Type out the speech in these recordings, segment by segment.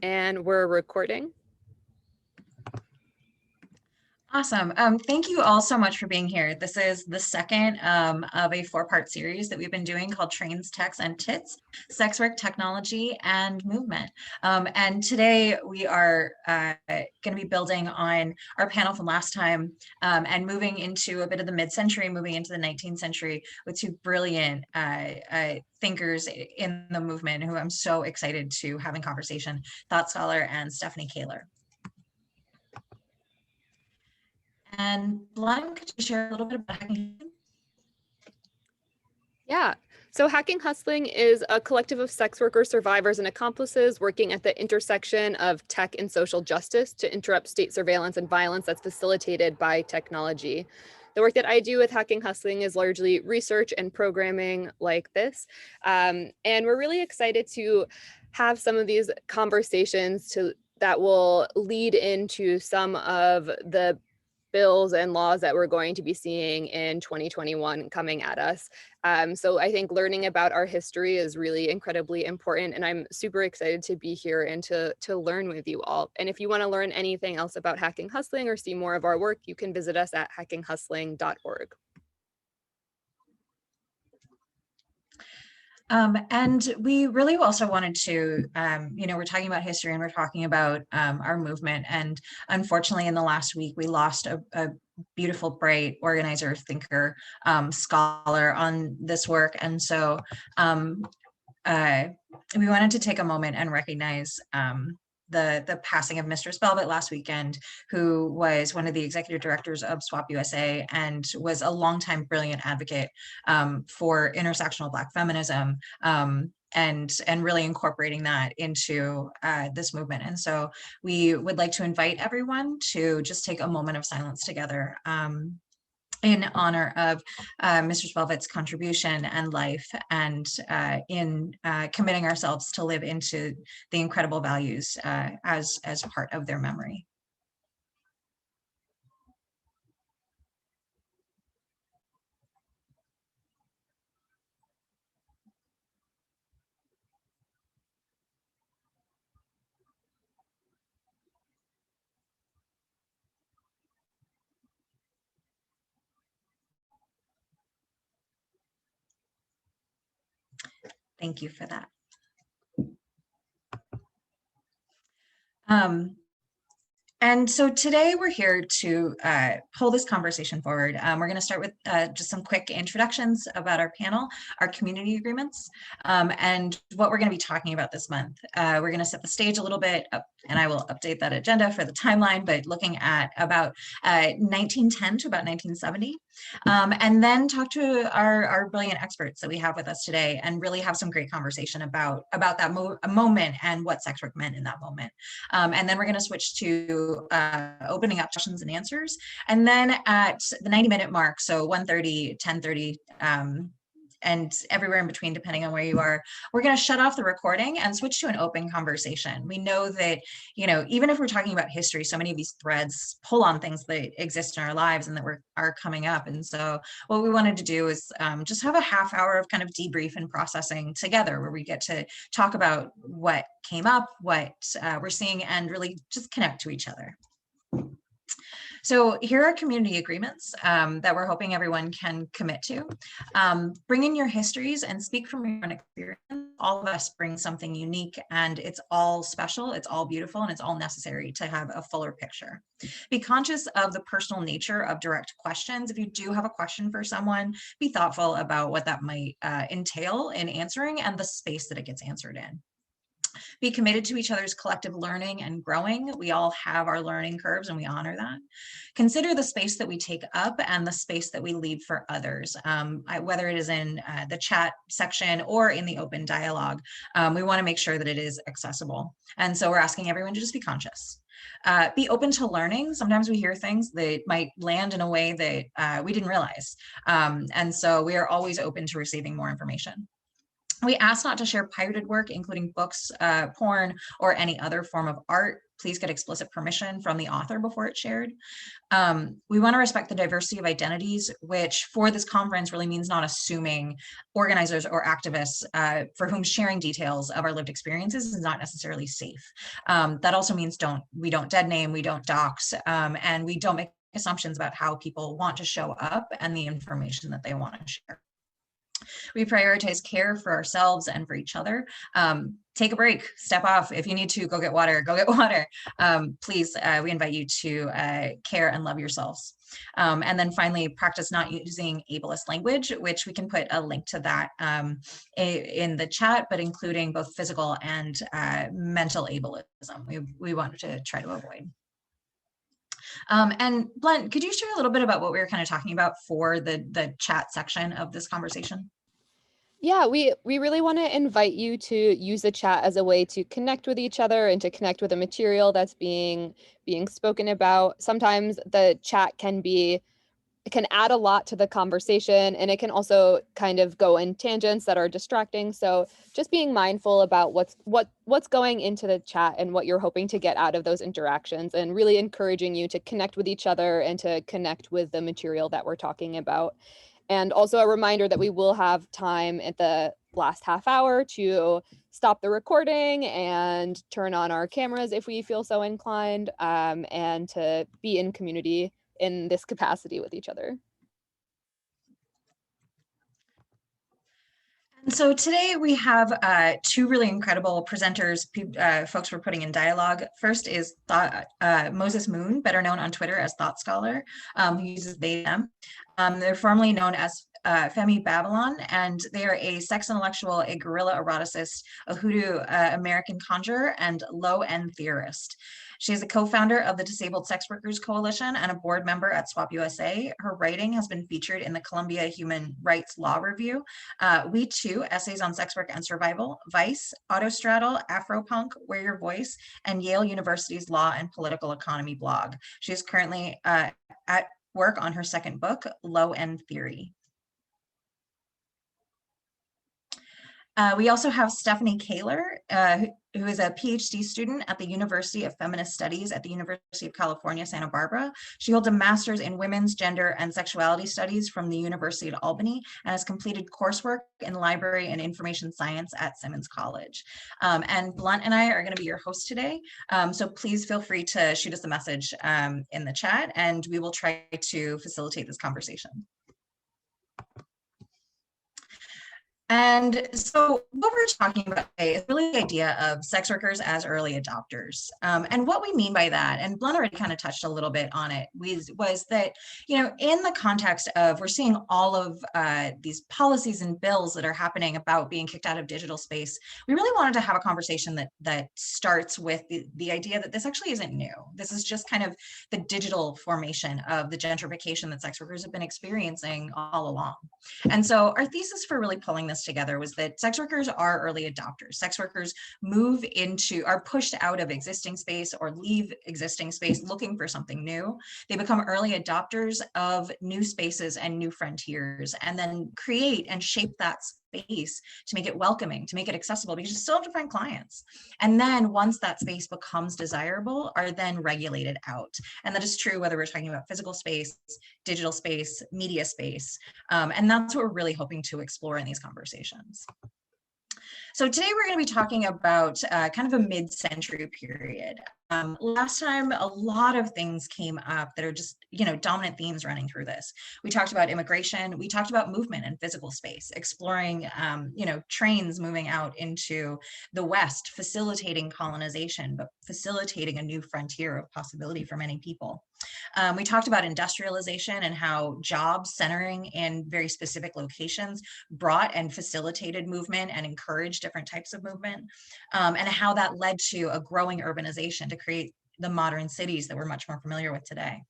And we're recording. Awesome. Thank you all so much for being here. This is the second of a 4-part series that we've been doing called Trains, Techs, and Tits, Sex Work, Technology, and Movement. And today we are going to be building on our panel from last time and moving into a bit of the mid-century, moving into the 19th century with two brilliant thinkers in the movement who I'm so excited to have in conversation, Thought Scholar and Stephanie Kaler. And Lime, could you share a little bit about Hacking? Yeah. So Hacking Hustling is a collective of sex worker survivors and accomplices working at the intersection of tech and social justice to interrupt state surveillance and violence that's facilitated by technology. The work that I do with Hacking Hustling is largely research and programming like this. And we're really excited to have some of these conversations that will lead into some of the bills and laws that we're going to be seeing in 2021 coming at us. So I think learning about our history is really incredibly important, and I'm super excited to be here and to learn with you all. And if you want to learn anything else about Hacking Hustling or see more of our work, you can visit us at hackinghustling.org. And we really also wanted to, we're talking about history and we're talking about our movement. And unfortunately, in the last week, we lost a beautiful, bright organizer, thinker, scholar on this work. And so we wanted to take a moment and recognize the passing of Mistress Velvet last weekend, who was one of the executive directors of SWAP USA and was a longtime brilliant advocate for intersectional Black feminism and really incorporating that into this movement. And so we would like to invite everyone to just take a moment of silence together in honor of Mistress Velvet's contribution and life, and in committing ourselves to live into the incredible values as part of their memory. Thank you for that. And so today we're here to pull this conversation forward. We're going to start with just some quick introductions about our panel, our community agreements, and what we're going to be talking about this month. We're going to set the stage a little bit, and I will update that agenda for the timeline, but looking at about 1910 to about 1970. And then talk to our brilliant experts that we have with us today and really have some great conversation about that moment and what sex work meant in that moment. And then we're going to switch to opening up questions and answers. And then at the 90-minute mark, so 1:30, 10:30, and everywhere in between, depending on where you are, we're going to shut off the recording and switch to an open conversation. We know that, even if we're talking about history, so many of these threads pull on things that exist in our lives and that are coming up. And so what we wanted to do is just have a half hour of kind of debrief and processing together, where we get to talk about what came up, what we're seeing, and really just connect to each other. So here are community agreements that we're hoping everyone can commit to. Bring in your histories and speak from your own experience. All of us bring something unique, and it's all special, it's all beautiful, and it's all necessary to have a fuller picture. Be conscious of the personal nature of direct questions. If you do have a question for someone, be thoughtful about what that might entail in answering and the space that it gets answered in. Be committed to each other's collective learning and growing. We all have our learning curves and we honor that. Consider the space that we take up and the space that we leave for others, whether it is in the chat section or in the open dialogue. We want to make sure that it is accessible. And so we're asking everyone to just be conscious. Be open to learning. Sometimes we hear things that might land in a way that we didn't realize. And so we are always open to receiving more information. We ask not to share pirated work, including books, porn, or any other form of art. Please get explicit permission from the author before it's shared. We want to respect the diversity of identities, which for this conference really means not assuming organizers or activists for whom sharing details of our lived experiences is not necessarily safe. That also means we don't dead name, we don't dox, and we don't make assumptions about how people want to show up and the information that they want to share. We prioritize care for ourselves and for each other. Take a break, step off. If you need to, go get water, go get water. Please, we invite you to care and love yourselves. And then finally, practice not using ableist language, which we can put a link to that in the chat, but including both physical and mental ableism. We want to try to avoid. And Blunt, could you share a little bit about what we were kind of talking about for the chat section of this conversation? Yeah, we really want to invite you to use the chat as a way to connect with each other and to connect with the material that's being spoken about. Sometimes the chat can add a lot to the conversation, and it can also kind of go in tangents that are distracting. So just being mindful about what's going into the chat and what you're hoping to get out of those interactions, and really encouraging you to connect with each other and to connect with the material that we're talking about. And also a reminder that we will have time at the last half hour to stop the recording and turn on our cameras if we feel so inclined, and to be in community in this capacity with each other. And so today we have two really incredible presenters, folks we're putting in dialogue. First is Moses Moon, better known on Twitter as Thought Scholar, who uses they, them. They're formerly known as Femi Babylon, and they are a sex intellectual, a guerrilla eroticist, a hoodoo American conjurer, and low-end theorist. She is a co-founder of the Disabled Sex Workers Coalition and a board member at Swap USA. Her writing has been featured in the Columbia Human Rights Law Review, We Too, Essays on Sex Work and Survival, Vice, Autostraddle, Afropunk, Wear Your Voice, and Yale University's Law and Political Economy blog. She is currently at work on her second book, Low End Theory. We also have Stephanie Kaler, who is a PhD student at the University of Feminist Studies at the University of California, Santa Barbara. She holds a master's in women's, gender, and sexuality studies from the University of Albany and has completed coursework in library and information science at Simmons College. And Blunt and I are going to be your hosts today. So please feel free to shoot us a message in the chat, and we will try to facilitate this conversation. And so what we're talking about today is really the idea of sex workers as early adopters. And what we mean by that, and Blunt already kind of touched a little bit on it, was that, in the context of we're seeing all of these policies and bills that are happening about being kicked out of digital space, we really wanted to have a conversation that starts with the idea that this actually isn't new. This is just kind of the digital formation of the gentrification that sex workers have been experiencing all along. And so our thesis for really pulling this together was that sex workers are early adopters. Sex workers are pushed out of existing space or leave existing space looking for something new. They become early adopters of new spaces and new frontiers, and then create and shape that space to make it welcoming, to make it accessible, because you still have to find clients. And then once that space becomes desirable, are then regulated out. And that is true whether we're talking about physical space, digital space, media space. And that's what we're really hoping to explore in these conversations. So today we're going to be talking about kind of a mid-century period. Last time, a lot of things came up that are just, dominant themes running through this. We talked about immigration. We talked about movement and physical space, exploring, trains moving out into the West, facilitating colonization, but facilitating a new frontier of possibility for many people. We talked about industrialization and how jobs centering in very specific locations brought and facilitated movement and encouraged different types of movement, and how that led to a growing urbanization to create the modern cities that we're much more familiar with today.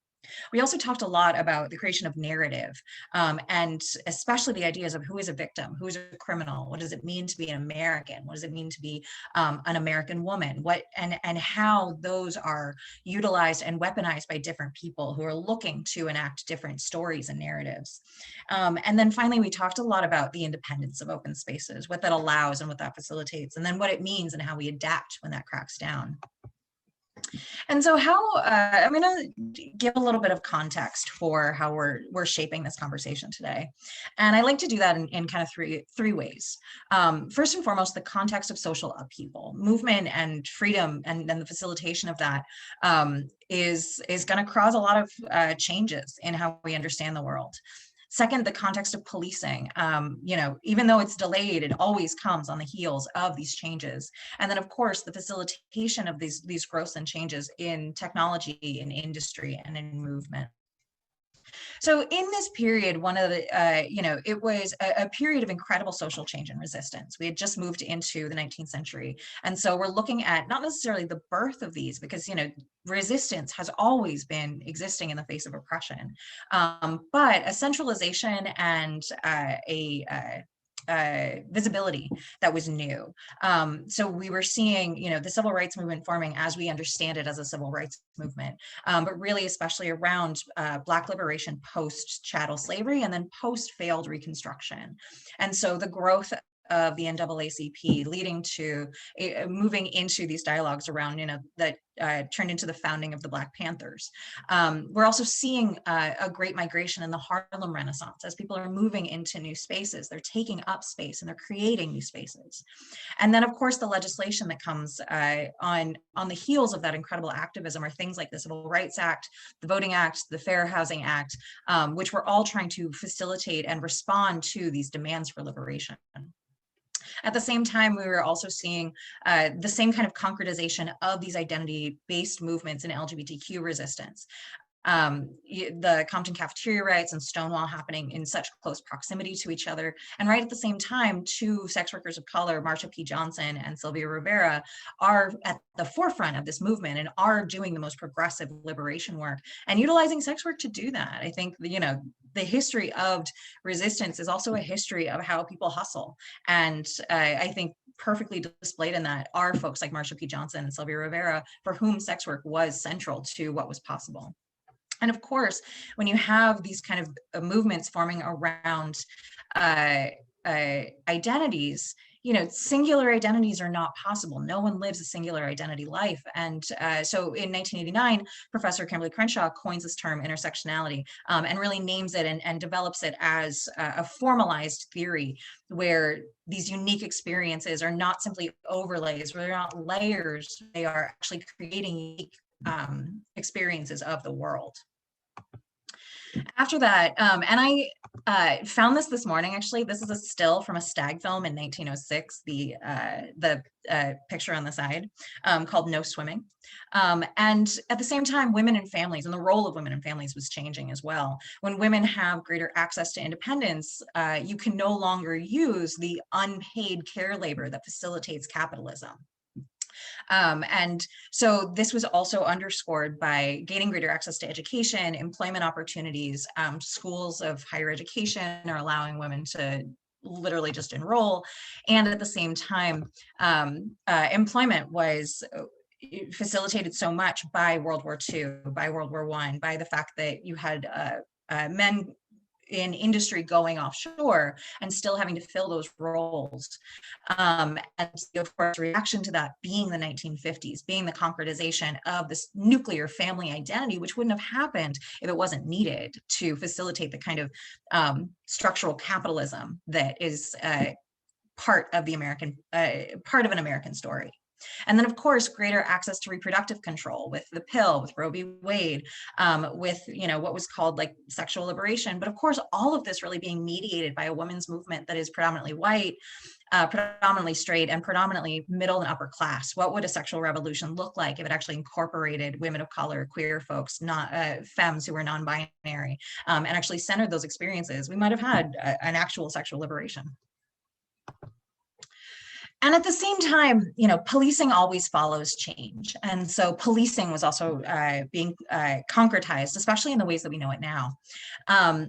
We also talked a lot about the creation of narrative, and especially the ideas of who is a victim, who is a criminal, what does it mean to be an American, what does it mean to be an American woman, what and how those are utilized and weaponized by different people who are looking to enact different stories and narratives. And then finally, we talked a lot about the independence of open spaces, what that allows and what that facilitates, and then what it means and how we adapt when that cracks down. And so I'm going to give a little bit of context for how we're shaping this conversation today. And I like to do that in kind of three ways. First and foremost, the context of social upheaval, movement and freedom, and then the facilitation of that is going to cause a lot of changes in how we understand the world. Second, the context of policing. Even though it's delayed, it always comes on the heels of these changes. And then, of course, the facilitation of these growths and changes in technology, in industry, and in movement. So in this period, one of the, it was a period of incredible social change and resistance. We had just moved into the 19th century. And so we're looking at not necessarily the birth of these, because, resistance has always been existing in the face of oppression, but a centralization and visibility that was new. So we were seeing, the civil rights movement forming as we understand it as a civil rights movement, but really especially around Black liberation post chattel slavery and then post failed Reconstruction. And so the growth of the NAACP leading to moving into these dialogues around, that turned into the founding of the Black Panthers. We're also seeing a great migration in the Harlem Renaissance as people are moving into new spaces. They're taking up space and they're creating new spaces. And then, of course, the legislation that comes on the heels of that incredible activism are things like the Civil Rights Act, the Voting Act, the Fair Housing Act, which were all trying to facilitate and respond to these demands for liberation. At the same time, we were also seeing the same kind of concretization of these identity-based movements in LGBTQ resistance. The Compton cafeteria riots and Stonewall happening in such close proximity to each other. And right at the same time, two sex workers of color, Marsha P. Johnson and Sylvia Rivera, are at the forefront of this movement and are doing the most progressive liberation work and utilizing sex work to do that. I think, the history of resistance is also a history of how people hustle. And I think perfectly displayed in that are folks like Marsha P. Johnson and Sylvia Rivera, for whom sex work was central to what was possible. And of course, when you have these kind of movements forming around identities, singular identities are not possible. No one lives a singular identity life. And so in 1989, Professor Kimberly Crenshaw coins this term intersectionality, and really names it and develops it as a formalized theory where these unique experiences are not simply overlays, where they're not layers, they are actually creating unique experiences of the world. After that, and I found this morning, actually. This is a still from a Stag film in 1906, the picture on the side, called No Swimming. And at the same time, women and families and the role of women and families was changing as well. When women have greater access to independence, you can no longer use the unpaid care labor that facilitates capitalism. And so this was also underscored by gaining greater access to education, employment opportunities. Schools of higher education are allowing women to literally just enroll. And at the same time, employment was facilitated so much by World War II, by World War I, by the fact that you had men in industry going offshore and still having to fill those roles. And of course, reaction to that being the 1950s, being the concretization of this nuclear family identity, which wouldn't have happened if it wasn't needed to facilitate the kind of structural capitalism that is part of an American story. And then, of course, greater access to reproductive control with the pill, with Roe v. Wade, with what was called like sexual liberation. But of course, all of this really being mediated by a women's movement that is predominantly white, predominantly straight, and predominantly middle and upper class. What would a sexual revolution look like if it actually incorporated women of color, queer folks, not femmes who were non-binary, and actually centered those experiences? We might have had an actual sexual liberation. And at the same time, policing always follows change. And so policing was also being concretized, especially in the ways that we know it now.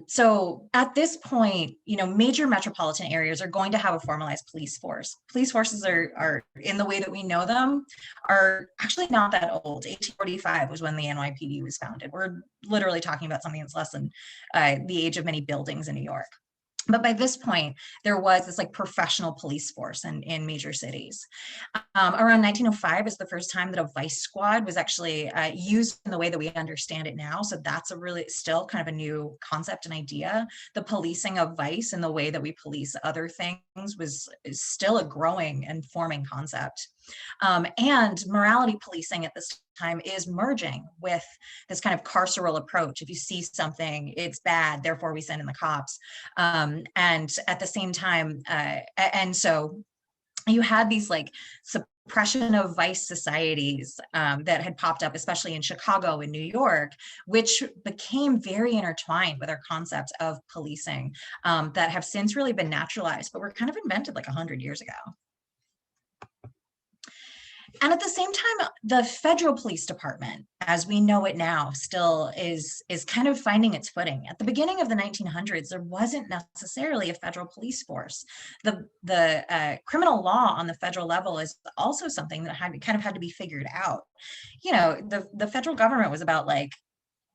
So at this point, major metropolitan areas are going to have a formalized police force. Police forces are in the way that we know them, are actually not that old. 1845 was when the NYPD was founded. We're literally talking about something that's less than the age of many buildings in New York. But by this point, there was this like professional police force in major cities. Around 1905 is the first time that a vice squad was actually used in the way that we understand it now. So that's a really still kind of a new concept and idea. The policing of vice and the way that we police other things is still a growing and forming concept. And morality policing at this time is merging with this kind of carceral approach. If you see something, it's bad, therefore we send in the cops. And at the same time, and so you had these like suppression of vice societies that had popped up, especially in Chicago and New York, which became very intertwined with our concepts of policing that have since really been naturalized, but were kind of invented like 100 years ago. And at the same time, the federal police department, as we know it now, still is kind of finding its footing. At the beginning of the 1900s, there wasn't necessarily a federal police force. The criminal law on the federal level is also something that had to be figured out. The federal government was about like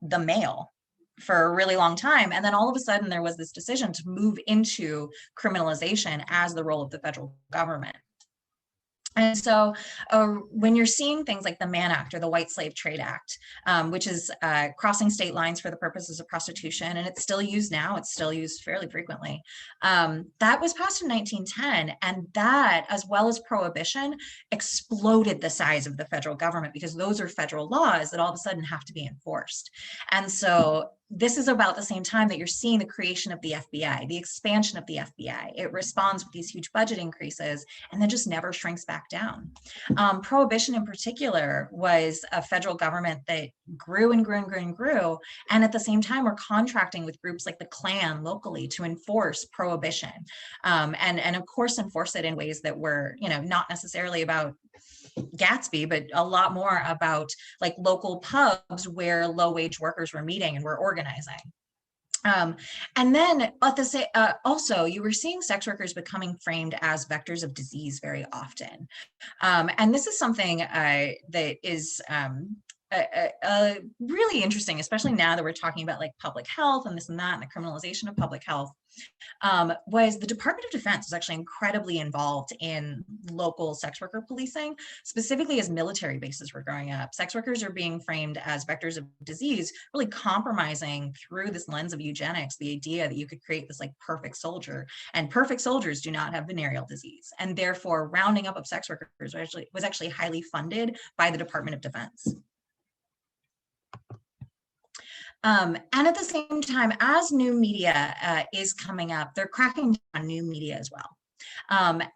the mail for a really long time. And then all of a sudden there was this decision to move into criminalization as the role of the federal government. And so when you're seeing things like the Mann Act or the White Slave Trade Act, which is crossing state lines for the purposes of prostitution, and it's still used now, it's still used fairly frequently. That was passed in 1910, and that, as well as prohibition, exploded the size of the federal government because those are federal laws that all of a sudden have to be enforced. And so this is about the same time that you're seeing the creation of the FBI, the expansion of the FBI. It responds with these huge budget increases and then just never shrinks back down. Prohibition in particular was a federal government that grew and grew and grew and grew. And at the same time, we're contracting with groups like the Klan locally to enforce prohibition. And of course, enforce it in ways that were, not necessarily about Gatsby, but a lot more about like local pubs where low-wage workers were meeting and were organizing. And then also you were seeing sex workers becoming framed as vectors of disease very often. And this is something that is really interesting, especially now that we're talking about like public health and this and that and the criminalization of public health. Was the Department of Defense was actually incredibly involved in local sex worker policing, specifically as military bases were growing up. Sex workers are being framed as vectors of disease, really compromising through this lens of eugenics, the idea that you could create this like perfect soldier, and perfect soldiers do not have venereal disease. And therefore rounding up of sex workers was actually highly funded by the Department of Defense. And at the same time, as new media is coming up, they're cracking down on new media as well.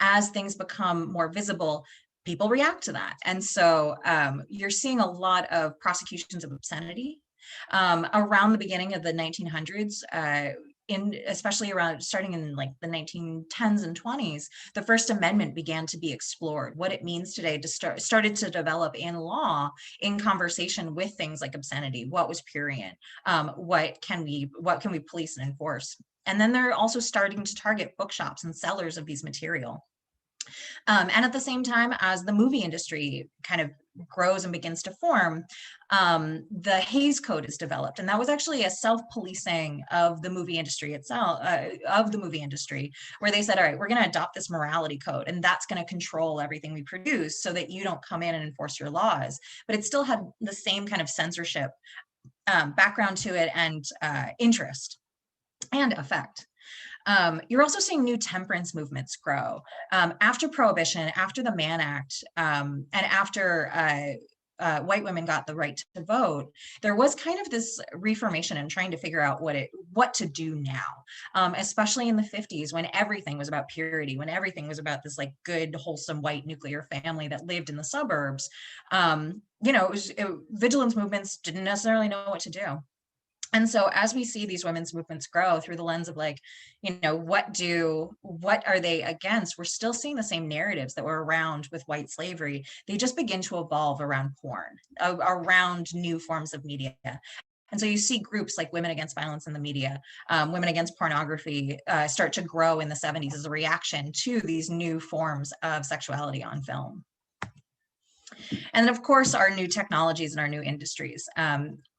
As things become more visible, people react to that. And so you're seeing a lot of prosecutions of obscenity around the beginning of the 1900s. Especially around starting in like the 1910s and 20s, the First Amendment began to be explored. What it means today to started to develop in law in conversation with things like obscenity. What was prurient? What can we police and enforce? And then they're also starting to target bookshops and sellers of these material. And at the same time as the movie industry kind of grows and begins to form, the Hays Code is developed. And that was actually a self-policing of the movie industry itself, where they said, all right, we're going to adopt this morality code, and that's going to control everything we produce so that you don't come in and enforce your laws. But it still had the same kind of censorship background to it and interest and effect. You're also seeing new temperance movements grow. After Prohibition, after the Mann Act, and after white women got the right to vote, there was kind of this reformation and trying to figure out what to do now, especially in the 50s when everything was about purity, when everything was about this like good, wholesome white nuclear family that lived in the suburbs. Vigilance movements didn't necessarily know what to do. And so as we see these women's movements grow through the lens of like, what are they against? We're still seeing the same narratives that were around with white slavery. They just begin to evolve around porn, around new forms of media. And so you see groups like Women Against Violence in the Media, Women Against Pornography start to grow in the 70s as a reaction to these new forms of sexuality on film. And then of course, our new technologies and our new industries.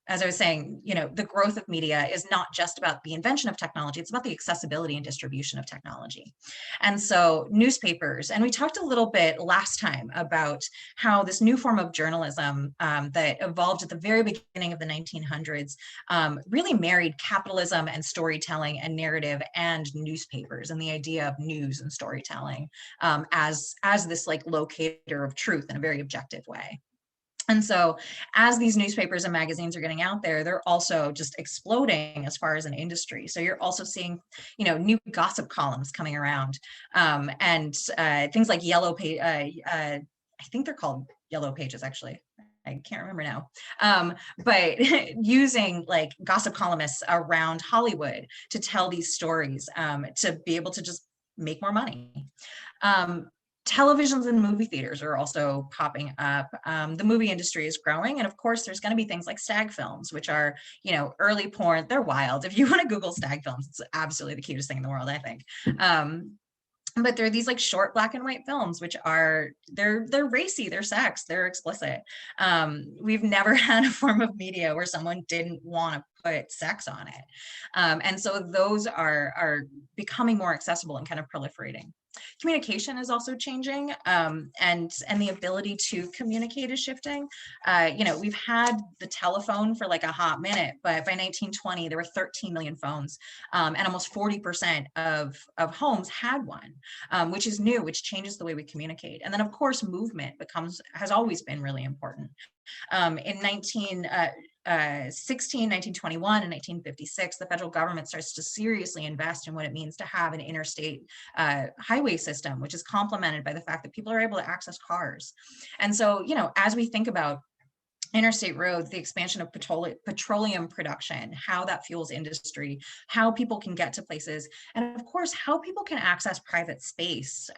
As I was saying, the growth of media is not just about the invention of technology, it's about the accessibility and distribution of technology. And so newspapers, and we talked a little bit last time about how this new form of journalism that evolved at the very beginning of the 1900s really married capitalism and storytelling and narrative and newspapers and the idea of news and storytelling as this like locator of truth in a very objective way. And so as these newspapers and magazines are getting out there, they're also just exploding as far as an industry. So you're also seeing, new gossip columns coming around and things like Yellow Page. I think they're called Yellow Pages, actually. I can't remember now, but using like gossip columnists around Hollywood to tell these stories, to be able to just make more money. Televisions and movie theaters are also popping up. The movie industry is growing. And of course, there's going to be things like stag films, which are, early porn. They're wild. If you want to Google stag films, it's absolutely the cutest thing in the world, I think. But there are these like short black and white films, which are, they're racy, they're sex, they're explicit. We've never had a form of media where someone didn't want to put sex on it. And so those are becoming more accessible and kind of proliferating. Communication is also changing, and the ability to communicate is shifting. We've had the telephone for like a hot minute, but by 1920 there were 13 million phones, and almost 40% of homes had one, which is new, which changes the way we communicate. And then of course movement has always been really important. In 1921 and 1956, the federal government starts to seriously invest in what it means to have an interstate highway system, which is complemented by the fact that people are able to access cars. And so, as we think about interstate roads, the expansion of petroleum production, how that fuels industry, how people can get to places, and of course, how people can access private space.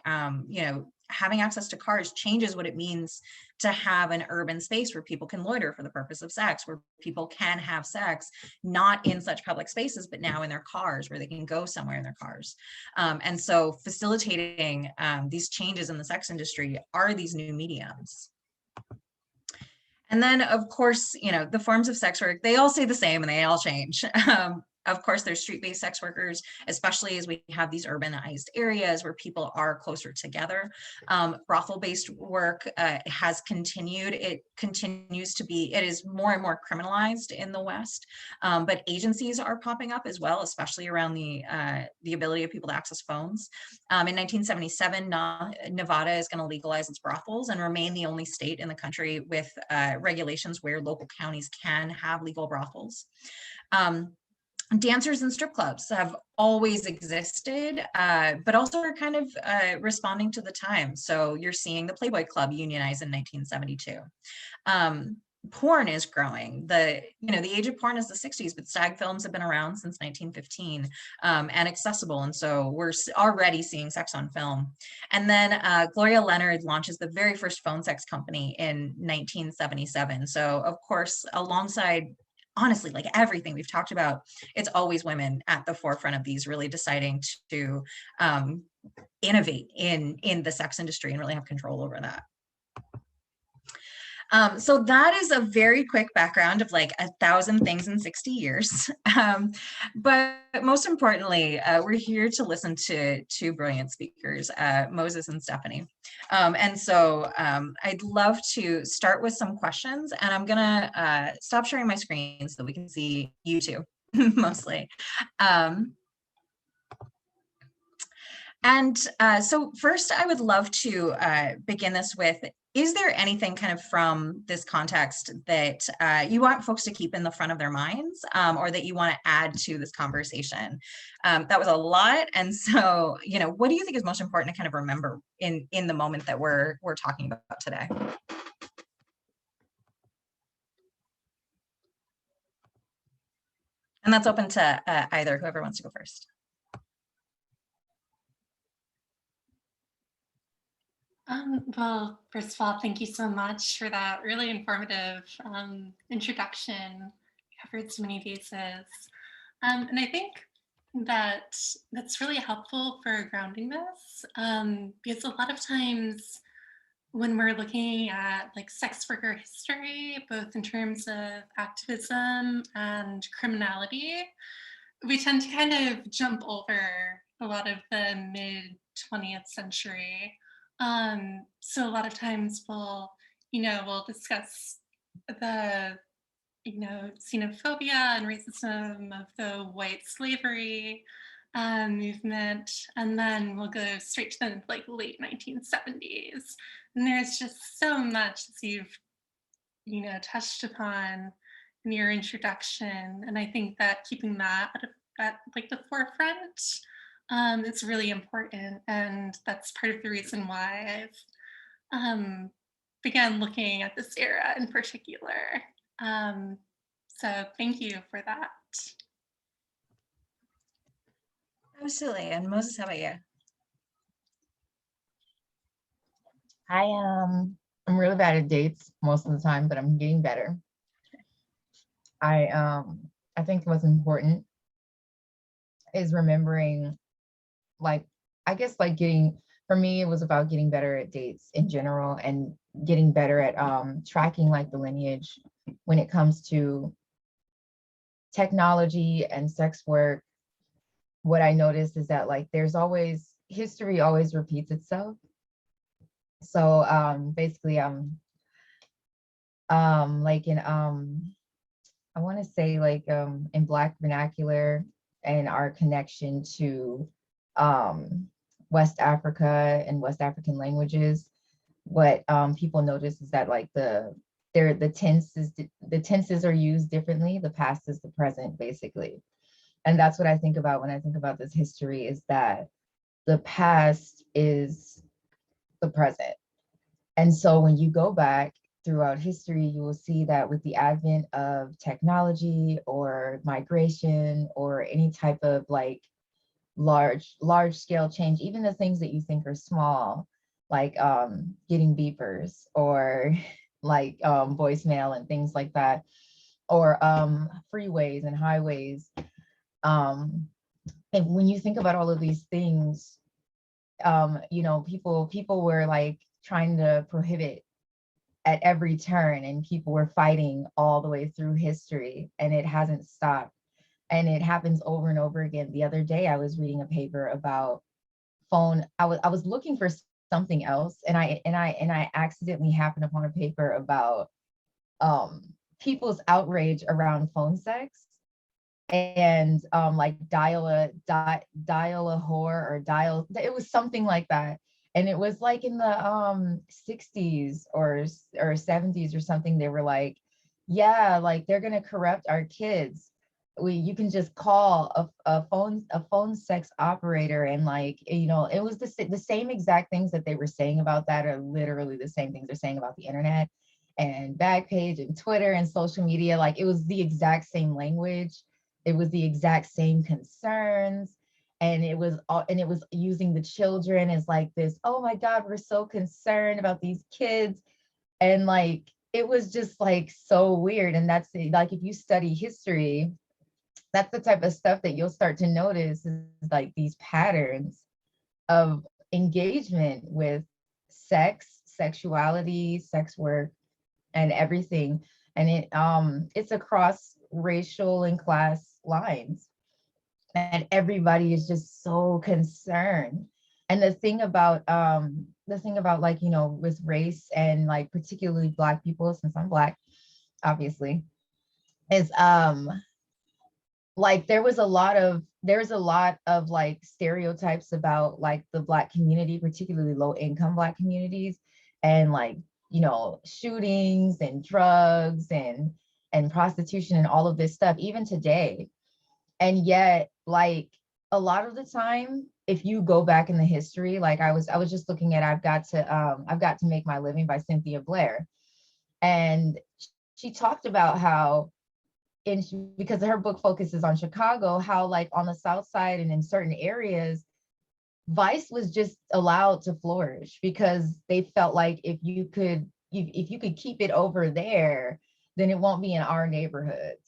Having access to cars changes what it means to have an urban space where people can loiter for the purpose of sex, where people can have sex, not in such public spaces, but now in their cars, where they can go somewhere in their cars. And so facilitating these changes in the sex industry are these new mediums. And then, of course, the forms of sex work, they all stay the same and they all change. Of course, there's street-based sex workers, especially as we have these urbanized areas where people are closer together. Brothel-based work has continued. It continues to be, it is more and more criminalized in the West, but agencies are popping up as well, especially around the ability of people to access phones. In 1977, Nevada is going to legalize its brothels and remain the only state in the country with regulations where local counties can have legal brothels. Dancers and strip clubs have always existed, but also are kind of responding to the time. So you're seeing the Playboy Club unionize in 1972. Porn is growing. The age of porn is the 60s, but stag films have been around since 1915 and accessible. And so we're already seeing sex on film. And then Gloria Leonard launches the very first phone sex company in 1977. So of course, alongside honestly, like everything we've talked about, it's always women at the forefront of these, really deciding to innovate in the sex industry and really have control over that. So that is a very quick background of like 1,000 things in 60 years. But most importantly, we're here to listen to two brilliant speakers, Moses and Stephanie. And so I'd love to start with some questions, and I'm gonna stop sharing my screen so that we can see you two mostly. So first, I would love to begin this with, is there anything kind of from this context that you want folks to keep in the front of their minds, or that you want to add to this conversation? That was a lot. And so, what do you think is most important to kind of remember in the moment that we're talking about today? And that's open to either, whoever wants to go first. Well, first of all, thank you so much for that really informative introduction. You covered so many bases. And I think that that's really helpful for grounding this because a lot of times when we're looking at like sex worker history, both in terms of activism and criminality, we tend to kind of jump over a lot of the mid 20th century. So a lot of times we'll discuss the, xenophobia and racism of the white slavery movement, and then we'll go straight to the like late 1970s. And there's just so much as you've, touched upon in your introduction. And I think that keeping that at like the forefront is really important. And that's part of the reason why I've began looking at this era in particular. So thank you for that. Absolutely. And Moses, how about you? I'm really bad at dates most of the time, but I'm getting better. I think what's important is remembering, like, I guess like for me, it was about getting better at dates in general and getting better at tracking like the lineage when it comes to technology and sex work. What I noticed is that like history always repeats itself. So basically like in I want to say like in Black vernacular and our connection to West Africa and West African languages, what people notice is that like the tenses are used differently. The past is the present, basically. And that's what I think about when I think about this history, is that the past is the present. And so when you go back throughout history, you will see that with the advent of technology or migration or any type of like large scale change, even the things that you think are small, like getting beepers or like voicemail and things like that, or freeways and highways. And when you think about all of these things, people were like trying to prohibit at every turn, and people were fighting all the way through history, and it hasn't stopped. And it happens over and over again. The other day I was reading a paper about I was looking for something else, and I accidentally happened upon a paper about people's outrage around phone sex, and like dial a whore, or dial, it was something like that. And it was like in the 60s or 70s or something. They were like, yeah, like they're gonna corrupt our kids. You can just call a phone sex operator, and like, it was the same exact things that they were saying about that are literally the same things they're saying about the internet and Backpage and Twitter and social media. Like, it was the exact same language. It was the exact same concerns. And it was using the children as like this, oh my God, we're so concerned about these kids. And like, it was just like so weird. And that's like, if you study history, that's the type of stuff that you'll start to notice, is like these patterns of engagement with sex, sexuality, sex work, and everything. And it's across racial and class lines. And everybody is just so concerned. And the thing about like, with race and like particularly Black people, since I'm Black, obviously, is like there's a lot of like stereotypes about like the Black community, particularly low income Black communities, and like, shootings and drugs and prostitution and all of this stuff, even today. And yet, like, a lot of the time, if you go back in the history, like I was just looking at I've Got to Make My Living by Cynthia Blair. And she talked about how because her book focuses on Chicago, how like on the South Side and in certain areas, vice was just allowed to flourish because they felt like if you could keep it over there, then it won't be in our neighborhoods.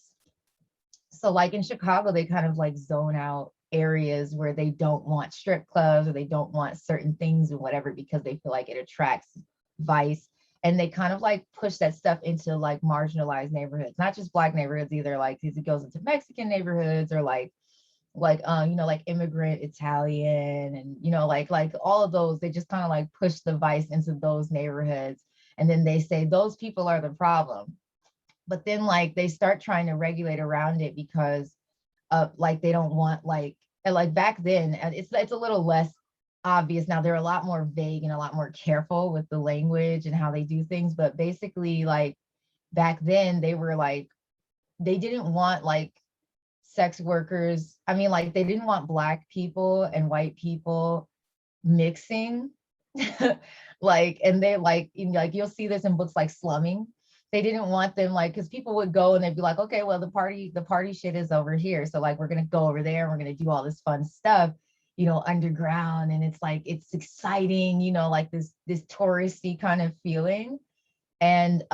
So like in Chicago, they kind of like zone out areas where they don't want strip clubs or they don't want certain things or whatever because they feel like it attracts vice. And they kind of like push that stuff into like marginalized neighborhoods, not just Black neighborhoods either. Like it goes into Mexican neighborhoods or like like immigrant Italian and like all of those. They just kind of like push the vice into those neighborhoods, and then they say those people are the problem. But then like they start trying to regulate around it because like they don't want and like back then, and it's a little less obvious now. They're a lot more vague and a lot more careful with the language and how they do things. But basically, like back then, they were like they didn't want like sex workers. I mean, like they didn't want Black people and white people mixing. Like, and they like you'll see this in books like Slumming. They didn't want them like, because people would go and they'd be like, okay, well the party shit is over here, so like we're gonna go over there and we're gonna do all this fun stuff, underground, and it's like it's exciting, like this touristy kind of feeling. And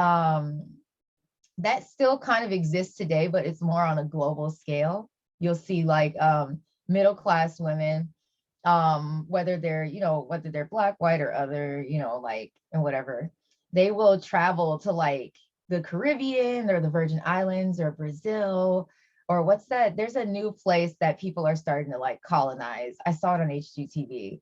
that still kind of exists today, but it's more on a global scale. You'll see like middle class women, whether they're Black, white, or other, like, and whatever, they will travel to like the Caribbean or the Virgin Islands or Brazil, or what's that? There's a new place that people are starting to like colonize. I saw it on HGTV.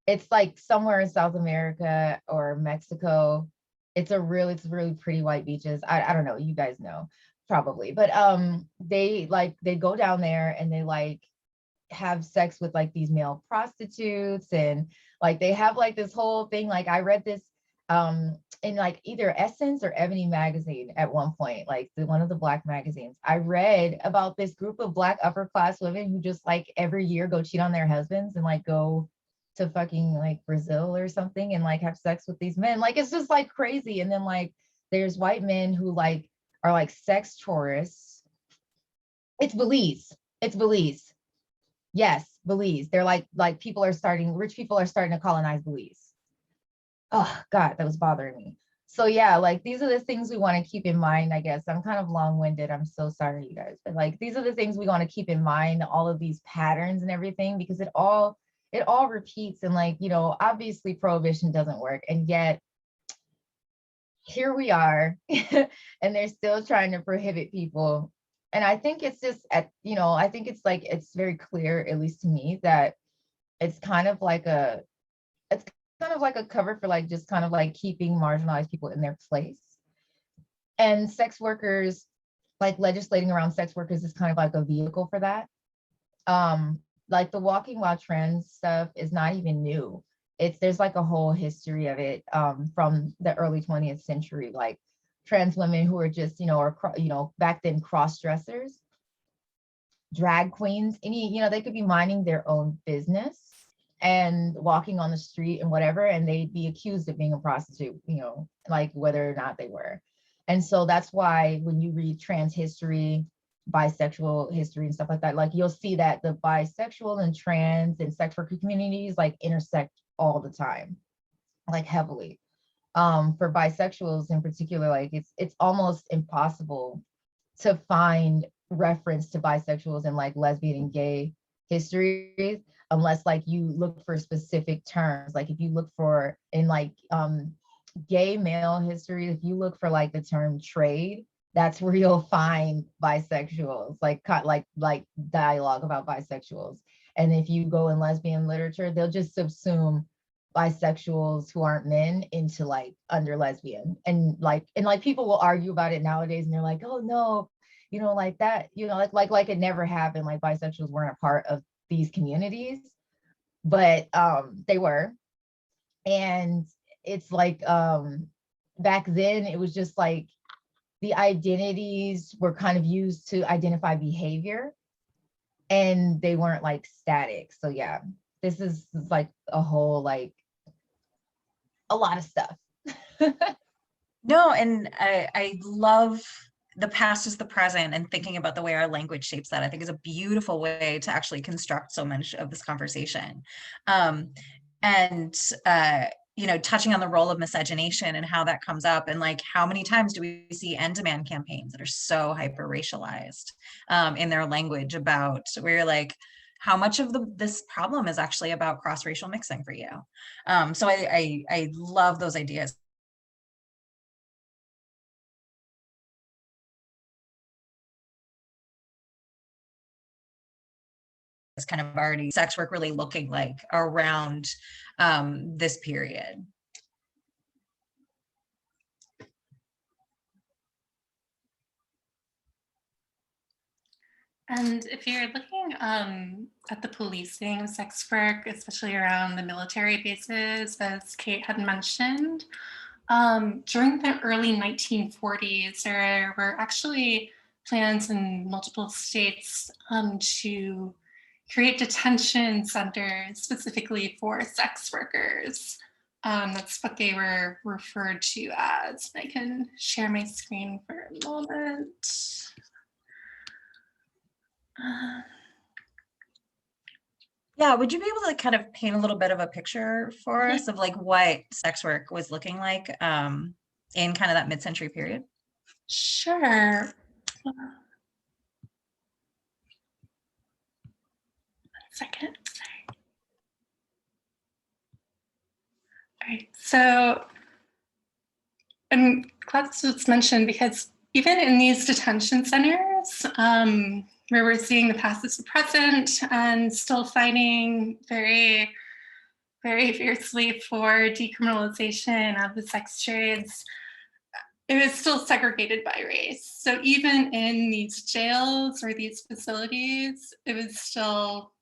It's like somewhere in South America or Mexico. It's really pretty white beaches. I don't know, you guys know probably, but they go down there and they like have sex with like these male prostitutes, and like they have like this whole thing. Like I read this in like either Essence or Ebony magazine at one point, like one of the Black magazines. I read about this group of Black upper class women who just like every year go cheat on their husbands and like go to fucking like Brazil or something and like have sex with these men. Like it's just like crazy. And then like there's white men who like are like sex tourists. It's Belize. It's Belize. Yes, Belize. They're like rich people are starting to colonize Belize. Oh God, that was bothering me. So yeah, like these are the things we want to keep in mind, I guess. I'm kind of long-winded. I'm so sorry, you guys. But like these are the things we want to keep in mind, all of these patterns and everything, because it all repeats. And like, obviously prohibition doesn't work. And yet here we are, and they're still trying to prohibit people. And I think it's just I think it's like it's very clear, at least to me, that it's kind of like a cover for like just kind of like keeping marginalized people in their place. And sex workers, like legislating around sex workers is kind of like a vehicle for that. Like the Walking While Trans stuff is not even new. There's like a whole history of it from the early 20th century, like trans women who are just, back then cross dressers, drag queens, they could be minding their own business and walking on the street and whatever, and they'd be accused of being a prostitute, like whether or not they were. And so that's why when you read trans history, bisexual history and stuff like that, like you'll see that the bisexual and trans and sex worker communities like intersect all the time, like heavily. For bisexuals in particular, like it's almost impossible to find reference to bisexuals in like lesbian and gay histories unless like you look for specific terms. Like if you look for in like gay male history, if you look for like the term trade, that's where you'll find bisexuals, like dialogue about bisexuals. And if you go in lesbian literature, they'll just subsume bisexuals who aren't men into like under lesbian, and like people will argue about it nowadays and they're like, oh no, like that, like it never happened, like bisexuals weren't a part of these communities, but they were. And it's like back then it was just like the identities were kind of used to identify behavior and they weren't like static. So yeah, this is like a whole like a lot of stuff. No, and I love the past is the present and thinking about the way our language shapes that, I think is a beautiful way to actually construct so much of this conversation. And you know, touching on the role of miscegenation and how that comes up, and like how many times do we see end demand campaigns that are so hyper racialized in their language, about where you're like, how much of this problem is actually about cross-racial mixing for you? So I love those ideas. It's kind of already sex work really looking like around this period. And if you're looking at the policing of sex work, especially around the military bases, as Kate had mentioned, during the early 1940s, there were actually plans in multiple states to create detention centers specifically for sex workers. That's what they were referred to as. I can share my screen for a moment. Yeah, would you be able to kind of paint a little bit of a picture for us of like what sex work was looking like in kind of that mid-century period? Sure. 1 second. Sorry. All right. So I'm glad this was mentioned, because even in these detention centers, where we're seeing the past as the present and still fighting very, very fiercely for decriminalization of the sex trades, it was still segregated by race. So even in these jails or these facilities, it was still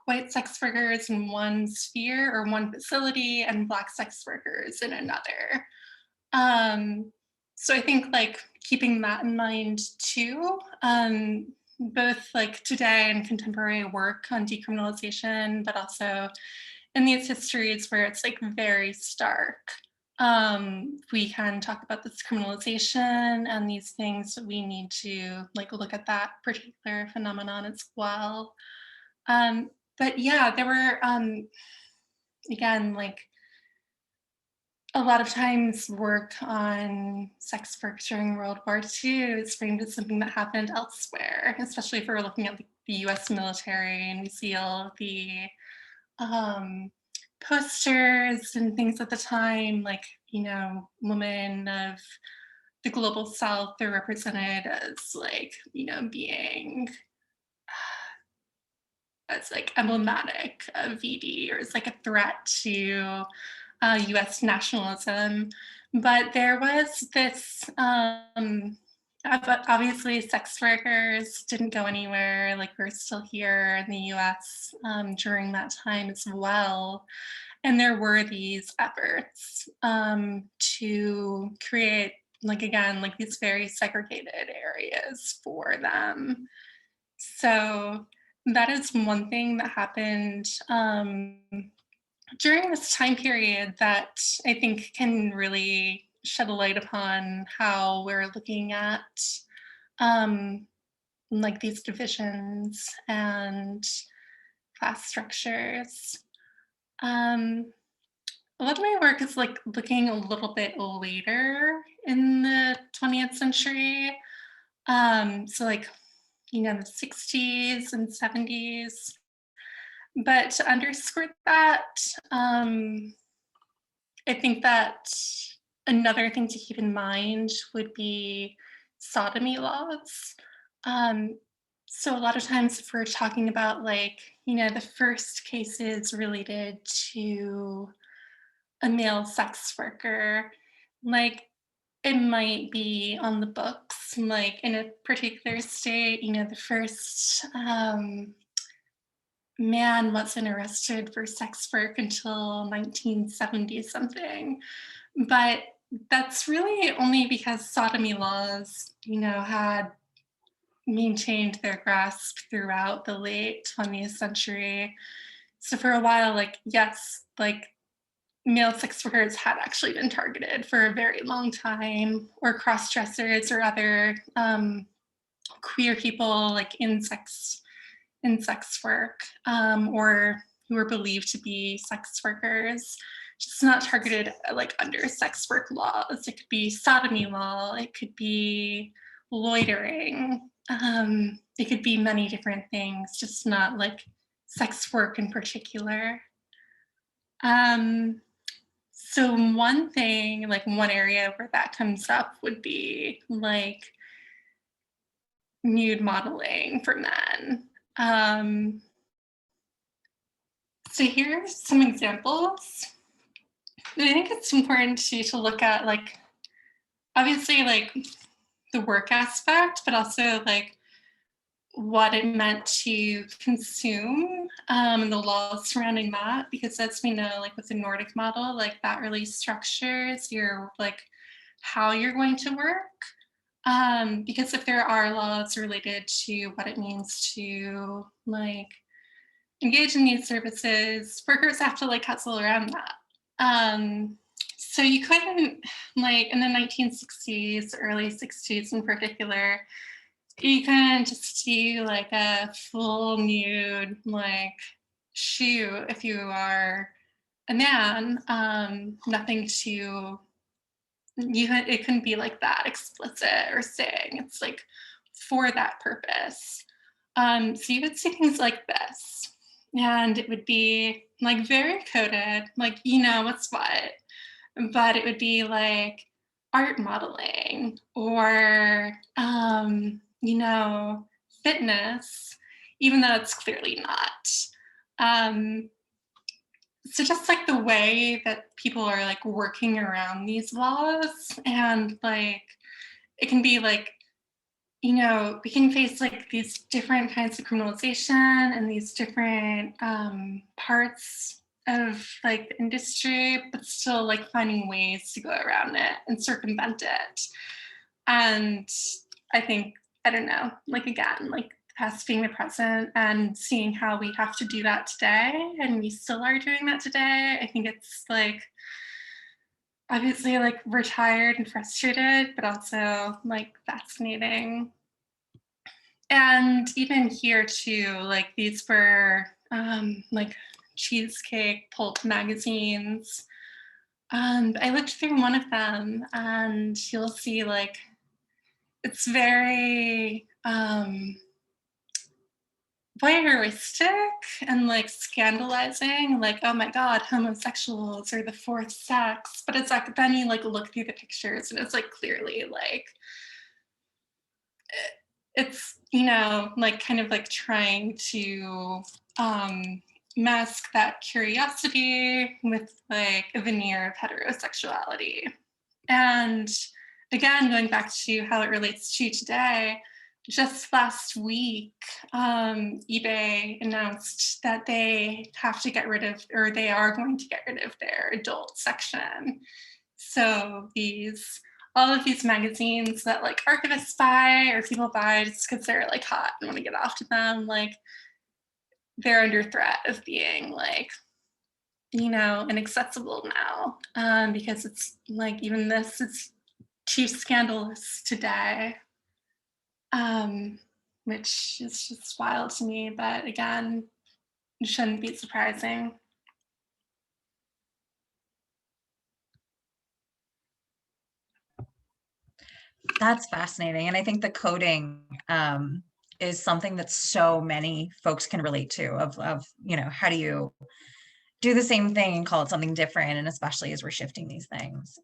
white sex workers in one sphere or one facility and Black sex workers in another. So I think like keeping that in mind too, both like today and contemporary work on decriminalization, but also in these histories where it's like very stark. We can talk about this criminalization and these things. We need to like look at that particular phenomenon as well. But yeah, there were again like a lot of times work on sex work during World War II is framed as something that happened elsewhere, especially if we're looking at the US military and we see all the posters and things at the time, like, you know, women of the global South, they're represented as like, you know, being as like emblematic of VD or as like a threat to US nationalism. But there was this, obviously sex workers didn't go anywhere, like we're still here in the US during that time as well. And there were these efforts to create, like again, like these very segregated areas for them. So that is one thing that happened during this time period that I think can really shed a light upon how we're looking at um, like these divisions and class structures. Um, a lot of my work is like looking a little bit later in the 20th century. So like, you know, the 60s and 70s. But to underscore that, I think that another thing to keep in mind would be sodomy laws. Um, so a lot of times if we're talking about like, you know, the first cases related to a male sex worker, like it might be on the books, like in a particular state, you know, the first man wasn't arrested for sex work until 1970 something. But that's really only because sodomy laws, you know, had maintained their grasp throughout the late 20th century. So for a while, like, yes, like male sex workers had actually been targeted for a very long time, or cross-dressers or other queer people like in sex work, or who were believed to be sex workers, just not targeted like under sex work laws. It could be sodomy law, it could be loitering, it could be many different things, just not like sex work in particular. So one thing, like one area where that comes up would be like nude modeling for men. So here's some examples. I think it's important to look at like, obviously like the work aspect, but also like what it meant to consume and the laws surrounding that, because as we know, like with the Nordic model, like that really structures your like how you're going to work. Because if there are laws related to what it means to like engage in these services, workers have to like hustle around that. So you couldn't, like in the 1960s, early 60s in particular, you couldn't just do like a full nude like shoot if you are a man. Nothing to, it couldn't be like that explicit or saying it's like for that purpose. So you would see things like this, and it would be like very coded, like you know what's what, but it would be like art modeling or you know, fitness, even though it's clearly not. So just like the way that people are like working around these laws, and like it can be like, you know, we can face like these different kinds of criminalization and these different parts of like the industry, but still like finding ways to go around it and circumvent it. And I think, I don't know, like again, like past being the present and seeing how we have to do that today, and we still are doing that today. I think it's like, obviously like we're tired and frustrated, but also like fascinating. And even here too, like these were like cheesecake pulp magazines. I looked through one of them and you'll see like, it's very voyeuristic and like scandalizing, like, oh my God, homosexuals are the fourth sex. But it's like, then you like look through the pictures and it's like clearly like, it's, you know, like kind of like trying to mask that curiosity with like a veneer of heterosexuality. And again, going back to how it relates to today, just last week, eBay announced that they have to get rid of, or they are going to get rid of their adult section. So all of these magazines that like archivists buy or people buy just because they're like hot and want to get off to them, like they're under threat of being like, you know, inaccessible now, because it's like, even this is too scandalous today, which is just wild to me, but again, it shouldn't be surprising. That's fascinating. And I think the coding is something that so many folks can relate to of, you know, how do you do the same thing and call it something different? And especially as we're shifting these things.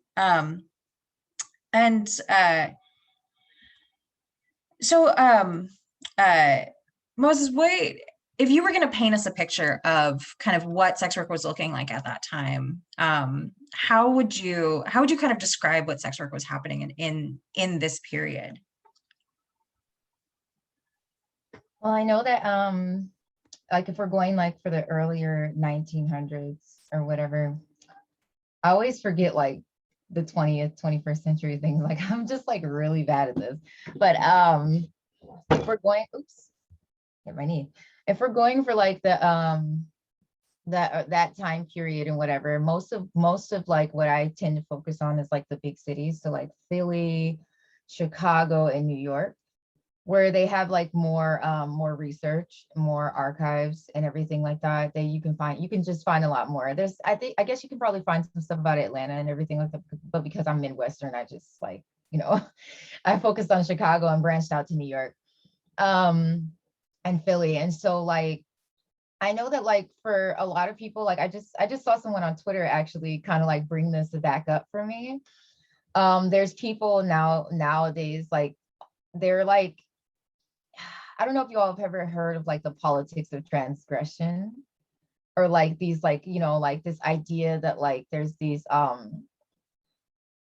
Moses, if you were going to paint us a picture of kind of what sex work was looking like at that time, how would you kind of describe what sex work was happening in this period? Well, I know that like if we're going like for the earlier 1900s or whatever, I always forget like the 20th, 21st century things. Like I'm just like really bad at this. But if we're going, oops, hit my knee. If we're going for like the that time period and whatever, most of like what I tend to focus on is like the big cities, so like Philly, Chicago, and New York, where they have like more research, more archives and everything like that, that you can just find a lot more. I guess you can probably find some stuff about Atlanta and everything like that, but because I'm Midwestern, I just like, I focused on Chicago and branched out to New York, and Philly. And so like, I know that like for a lot of people, like I just saw someone on Twitter actually kind of like bring this back up for me. There's people nowadays, like they're like, I don't know if you all have ever heard of like the politics of transgression, or like these like, like this idea that like there's these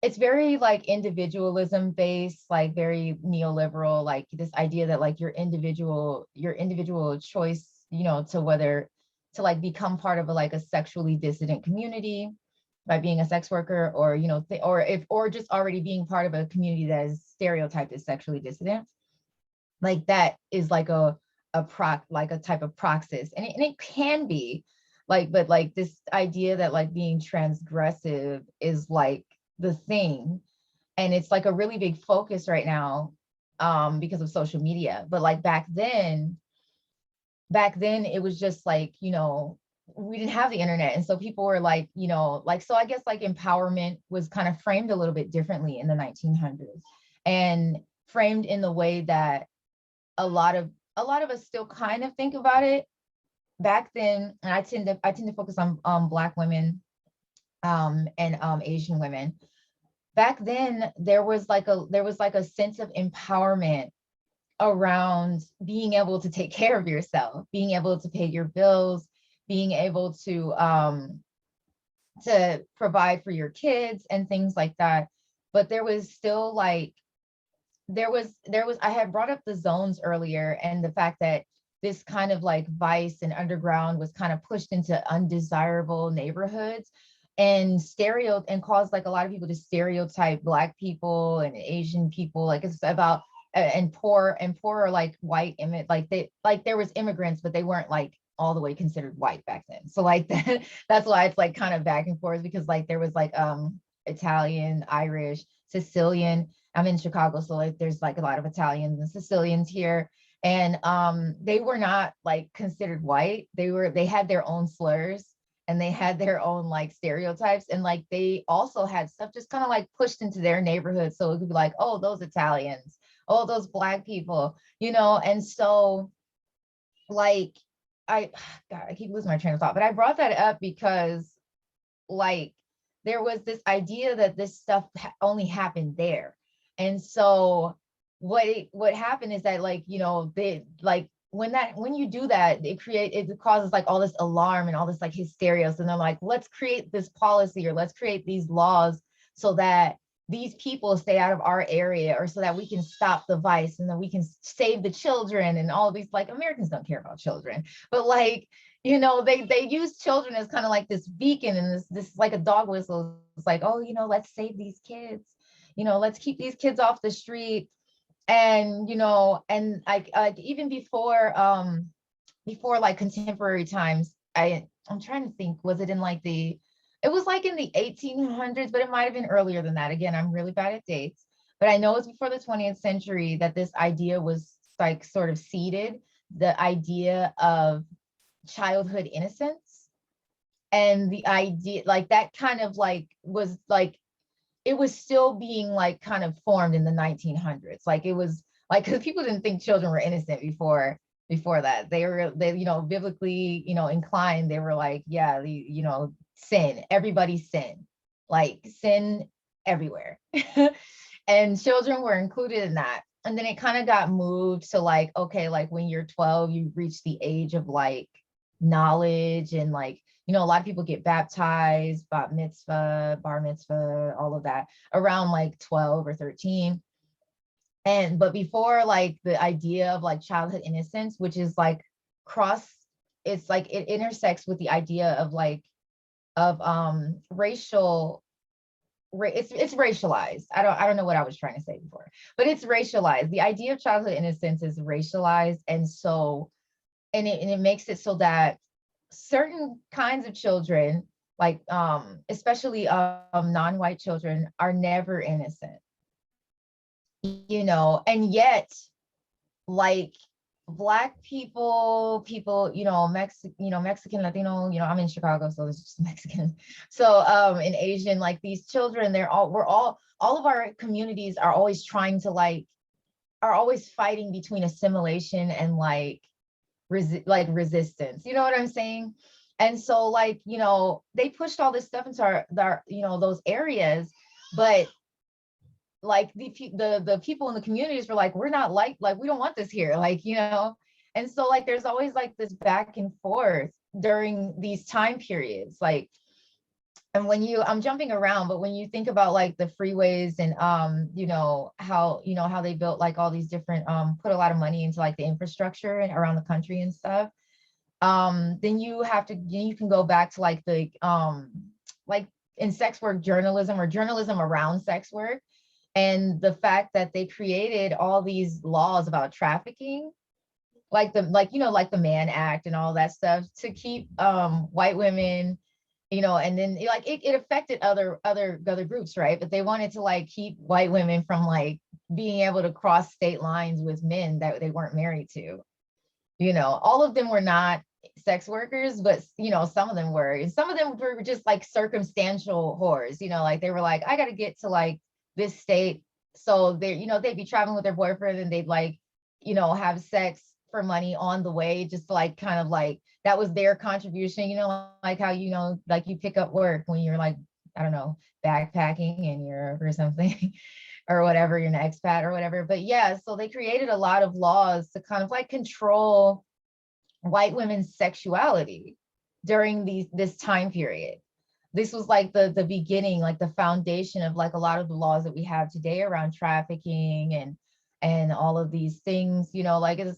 it's very like individualism based, like very neoliberal, like this idea that like your individual choice, to whether to like become part of like a sexually dissident community by being a sex worker, or or just already being part of a community that is stereotyped as sexually dissident, like that is like like a type of praxis, and it can be like, but like this idea that like being transgressive is like the thing, and it's like a really big focus right now because of social media. But like back then it was just like, we didn't have the internet, and so people were like, like, so I guess like empowerment was kind of framed a little bit differently in the 1900s, and framed in the way that a lot of us still kind of think about it back then. And I tend to focus on Black women and Asian women. Back then there was like a sense of empowerment around being able to take care of yourself, being able to pay your bills, being able to provide for your kids and things like that. But there was still like, there was I had brought up the zones earlier, and the fact that this kind of like vice and underground was kind of pushed into undesirable neighborhoods, and caused like a lot of people to stereotype Black people and Asian people, like it's about and poor like white image, like there was immigrants, but they weren't like all the way considered white back then. So like that's why it's like kind of back and forth, because like there was like Italian, Irish, Sicilian. I'm in Chicago, so like there's like a lot of Italians and Sicilians here, and they were not like considered white. They had their own slurs, and they had their own like stereotypes, and like they also had stuff just kind of like pushed into their neighborhood, so it could be like, oh, those Italians, oh, those Black people, and so like God, I keep losing my train of thought, but I brought that up because like there was this idea that this stuff only happened there. And so what happened is that like, they like when you do that, it causes like all this alarm and all this like hysteria. So they're like, let's create this policy, or let's create these laws so that these people stay out of our area, or so that we can stop the vice, and then we can save the children, and all these, like, Americans don't care about children, but like, they use children as kind of like this beacon, and this like a dog whistle. It's like, oh, let's save these kids, let's keep these kids off the street. And and like even before like contemporary times, I'm trying to think, was it in like it was like in the 1800s, but it might have been earlier than that. Again, I'm really bad at dates, but I know it's before the 20th century that this idea was like sort of seeded, the idea of childhood innocence. And the idea like that kind of like was like, it was still being like kind of formed in the 1900s. Like it was like, because people didn't think children were innocent before that. They biblically, inclined. They were like, yeah, sin, everybody sin, like sin everywhere. And children were included in that. And then it kind of got moved to like, okay, like when you're 12, you reach the age of like knowledge, and like, a lot of people get baptized, bat mitzvah, bar mitzvah, all of that around like 12 or 13. But before, like the idea of like childhood innocence, which is like it's like it intersects with the idea of like racial, it's racialized. I don't know what I was trying to say before, but it's racialized. The idea of childhood innocence is racialized, and so and it makes it so that certain kinds of children, like especially non-white children, are never innocent, you know, and yet like Black people, you know, Mexican, Latino, you know, I'm in Chicago, so it's just Mexican. So and Asian, like these children, we're all of our communities are always trying to are always fighting between assimilation and like resistance. You know what I'm saying? And so like, you know, they pushed all this stuff into our you know, those areas, but like the people in the communities were like, we're not like we don't want this here, like, you know. And so like there's always like this back and forth during these time periods, like, and when I'm jumping around, but when you think about like the freeways and you know how they built like all these different put a lot of money into like the infrastructure and around the country and stuff, then you can go back to like the like in sex work journalism or journalism around sex work, and the fact that they created all these laws about trafficking, like the Mann Act and all that stuff, to keep white women, you know, and then like it affected other groups, right? But they wanted to like keep white women from like being able to cross state lines with men that they weren't married to. You know, all of them were not sex workers, but you know, some of them were, and some of them were just like circumstantial whores, you know, like they were like, I got to get to like this state. So they, you know, they'd be traveling with their boyfriend and they'd like, you know, have sex for money on the way, just like kind of like that was their contribution, you know, like how, you know, like you pick up work when you're like, I don't know, backpacking in Europe or something or whatever, you're an expat or whatever. But yeah, so they created a lot of laws to kind of like control white women's sexuality during this time period. This was like the beginning, like the foundation of like a lot of the laws that we have today around trafficking and all of these things, you know, like it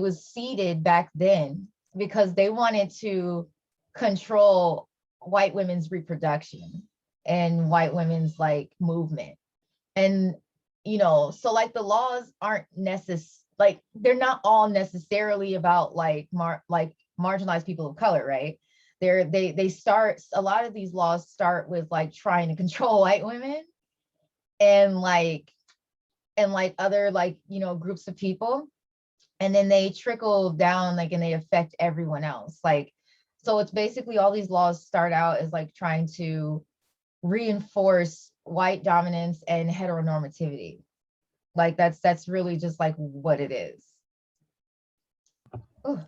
was seeded back then because they wanted to control white women's reproduction and white women's like movement. And you know, so like the laws aren't like they're not all necessarily about like marginalized people of color, right? They start, a lot of these laws start with like trying to control white women and like other like, you know, groups of people, and then they trickle down like and they affect everyone else. Like, so it's basically all these laws start out as like trying to reinforce white dominance and heteronormativity. Like that's really just like what it is. Ooh.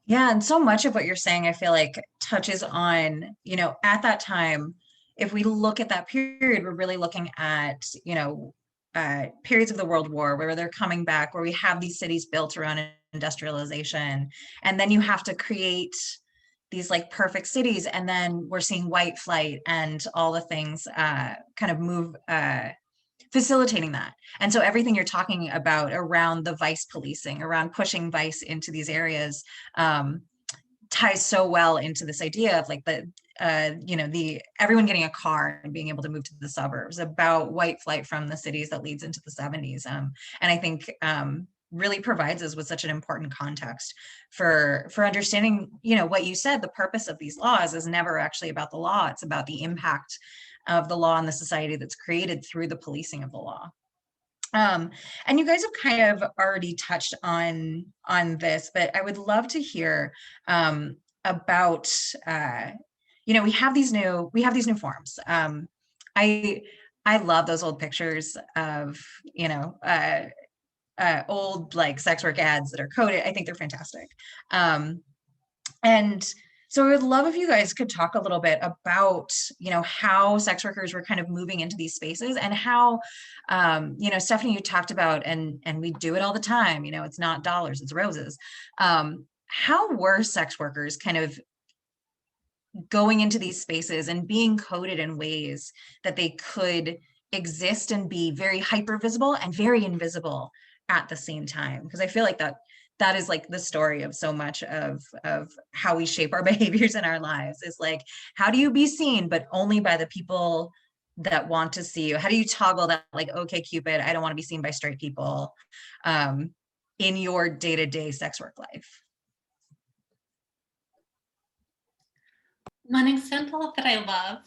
Yeah, and so much of what you're saying, I feel like touches on, you know, at that time, if we look at that period, we're really looking at, you know, periods of the World War where they're coming back, where we have these cities built around industrialization, and then you have to create these like perfect cities, and then we're seeing white flight and all the things kind of move facilitating that. And so everything you're talking about around the vice policing, around pushing vice into these areas, ties so well into this idea of like the you know, the everyone getting a car and being able to move to the suburbs, about white flight from the cities that leads into the 70s. And I think really provides us with such an important context for understanding, you know, what you said, the purpose of these laws is never actually about the law, it's about the impact of the law and the society that's created through the policing of the law. And you guys have kind of already touched on this, but I would love to hear about you know, we have these new forms. I love those old pictures of, you know, old like sex work ads that are coded. I think they're fantastic. And so I would love if you guys could talk a little bit about, you know, how sex workers were kind of moving into these spaces, and how, you know, Stephanie, you talked about, and we do it all the time, you know, it's not dollars, it's roses. How were sex workers kind of going into these spaces and being coded in ways that they could exist and be very hyper visible and very invisible at the same time? Because I feel like that is like the story of so much of how we shape our behaviors in our lives, is like, how do you be seen, but only by the people that want to see you? How do you toggle that, like, okay, Cupid, I don't want to be seen by straight people, in your day-to-day sex work life? One example that I love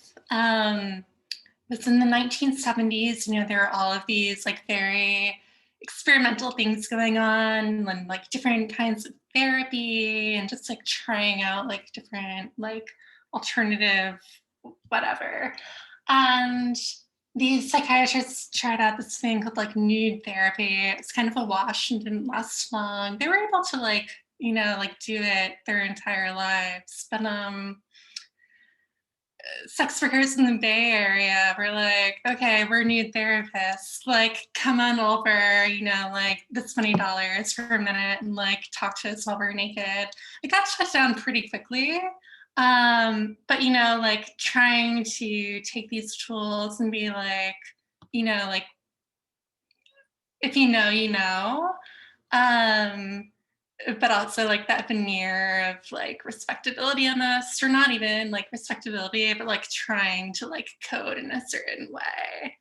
was in the 1970s. You know, there were all of these like very experimental things going on, and like different kinds of therapy, and just like trying out like different like alternative whatever. And these psychiatrists tried out this thing called like nude therapy. It's kind of a wash and didn't last long. They were able to like, you know, like do it their entire lives. But sex workers in the Bay Area were like, okay, we're nude therapists. Like, come on over, you know, like this $20 for a minute and like talk to us while we're naked. It got shut down pretty quickly. But you know, like trying to take these tools and be like, you know, like if you know, you know. Um, but also like that veneer of like respectability almost, or not even like respectability, but like trying to like code in a certain way.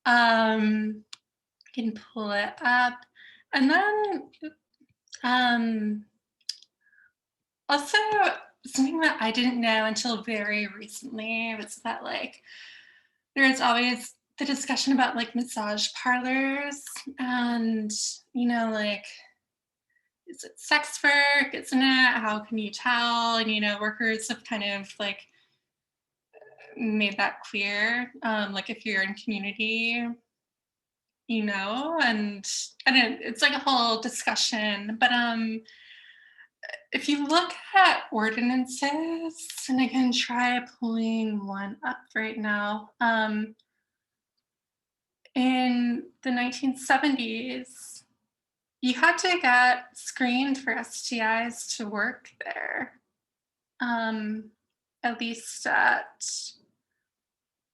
I can pull it up. And then also something that I didn't know until very recently was that like there's always the discussion about like massage parlors and, you know, like is it sex work? Isn't it? How can you tell? And you know, workers have kind of like made that clear. Like if you're in community, you know, and it's like a whole discussion. But if you look at ordinances, and I can try pulling one up right now. In the 1970s, you had to get screened for STIs to work there. At least at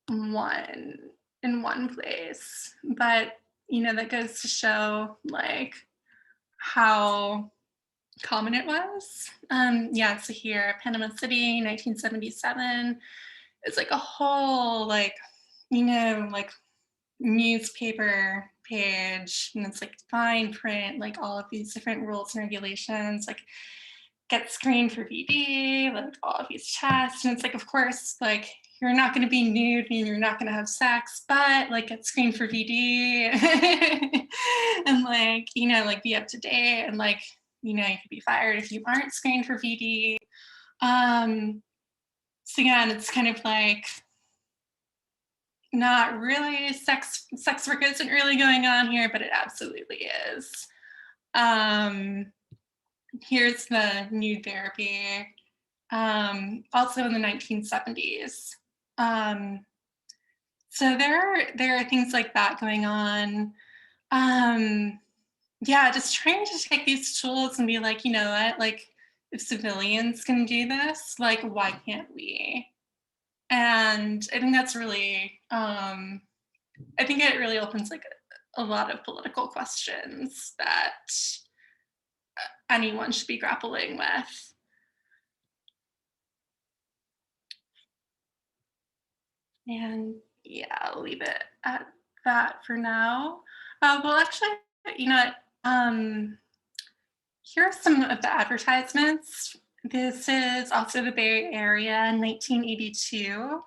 one in one place. But you know, that goes to show like how common it was. Yeah, so here, Panama City, 1977. It's like a whole like, you know, like newspaper page, and it's like fine print, like all of these different rules and regulations, like get screened for VD, like all of these tests. And it's like, of course, like you're not going to be nude and you're not going to have sex, but like get screened for VD and like, you know, like be up to date, and like, you know, you could be fired if you aren't screened for VD. So again, it's kind of like not really sex work isn't really going on here, but it absolutely is. Here's the nude therapy, also in the 1970s. So there are things like that going on. Yeah, just trying to take these tools and be like, you know what, like if civilians can do this, like why can't we? And I think that's really, I think it really opens like a lot of political questions that anyone should be grappling with. And yeah, I'll leave it at that for now. Well, actually, you know what? Here are some of the advertisements. This is also the Bay Area in 1982.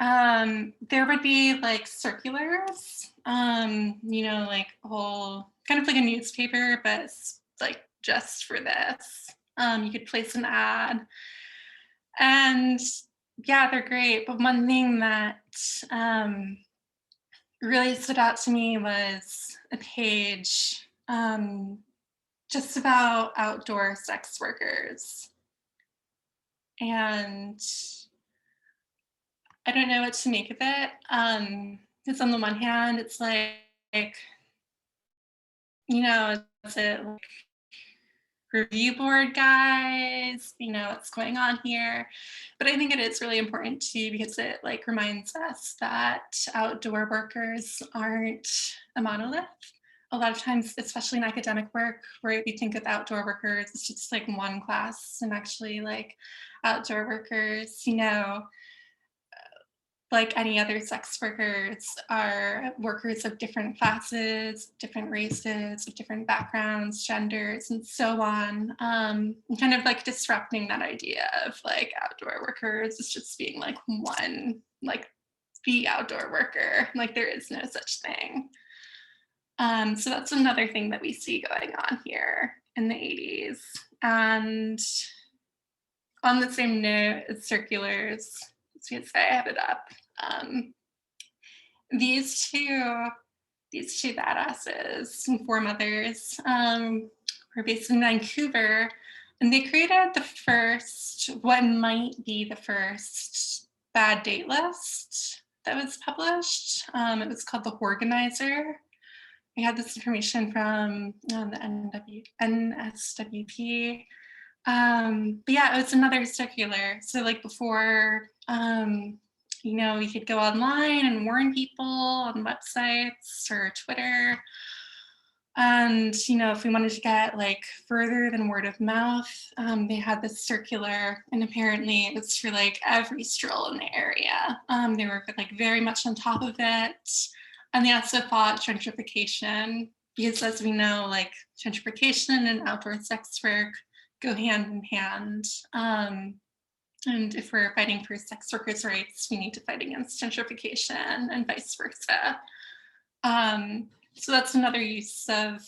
There would be like circulars, you know, like a whole kind of like a newspaper, but it's like just for this. You could place an ad, and yeah, they're great. But one thing that really stood out to me was a page just about outdoor sex workers. And I don't know what to make of it. Because on the one hand, it's like, you know, is it like review board guys, you know, what's going on here? But I think it is really important too, because it like reminds us that outdoor workers aren't a monolith. A lot of times, especially in academic work, where we think of outdoor workers, it's just like one class, and actually like outdoor workers, you know, like any other sex workers, are workers of different classes, different races, of different backgrounds, genders, and so on. Kind of like disrupting that idea of like outdoor workers as just being like one, like the outdoor worker, like there is no such thing. So that's another thing that we see going on here in the 80s. And on the same note as circulars, as you say, I have it up. These two badasses and four mothers were based in Vancouver, and they created the first, what might be the first bad date list that was published. It was called the Organizer. We had this information from the NSWP. But yeah, it was another circular. So like before, you know, we could go online and warn people on websites or Twitter. And, you know, if we wanted to get like further than word of mouth, they had this circular, and apparently it was for like every stroll in the area. They were like very much on top of it. And they also fought gentrification, because as we know, like gentrification and outdoor sex work go hand in hand. And if we're fighting for sex workers' rights, we need to fight against gentrification and vice versa. So that's another use of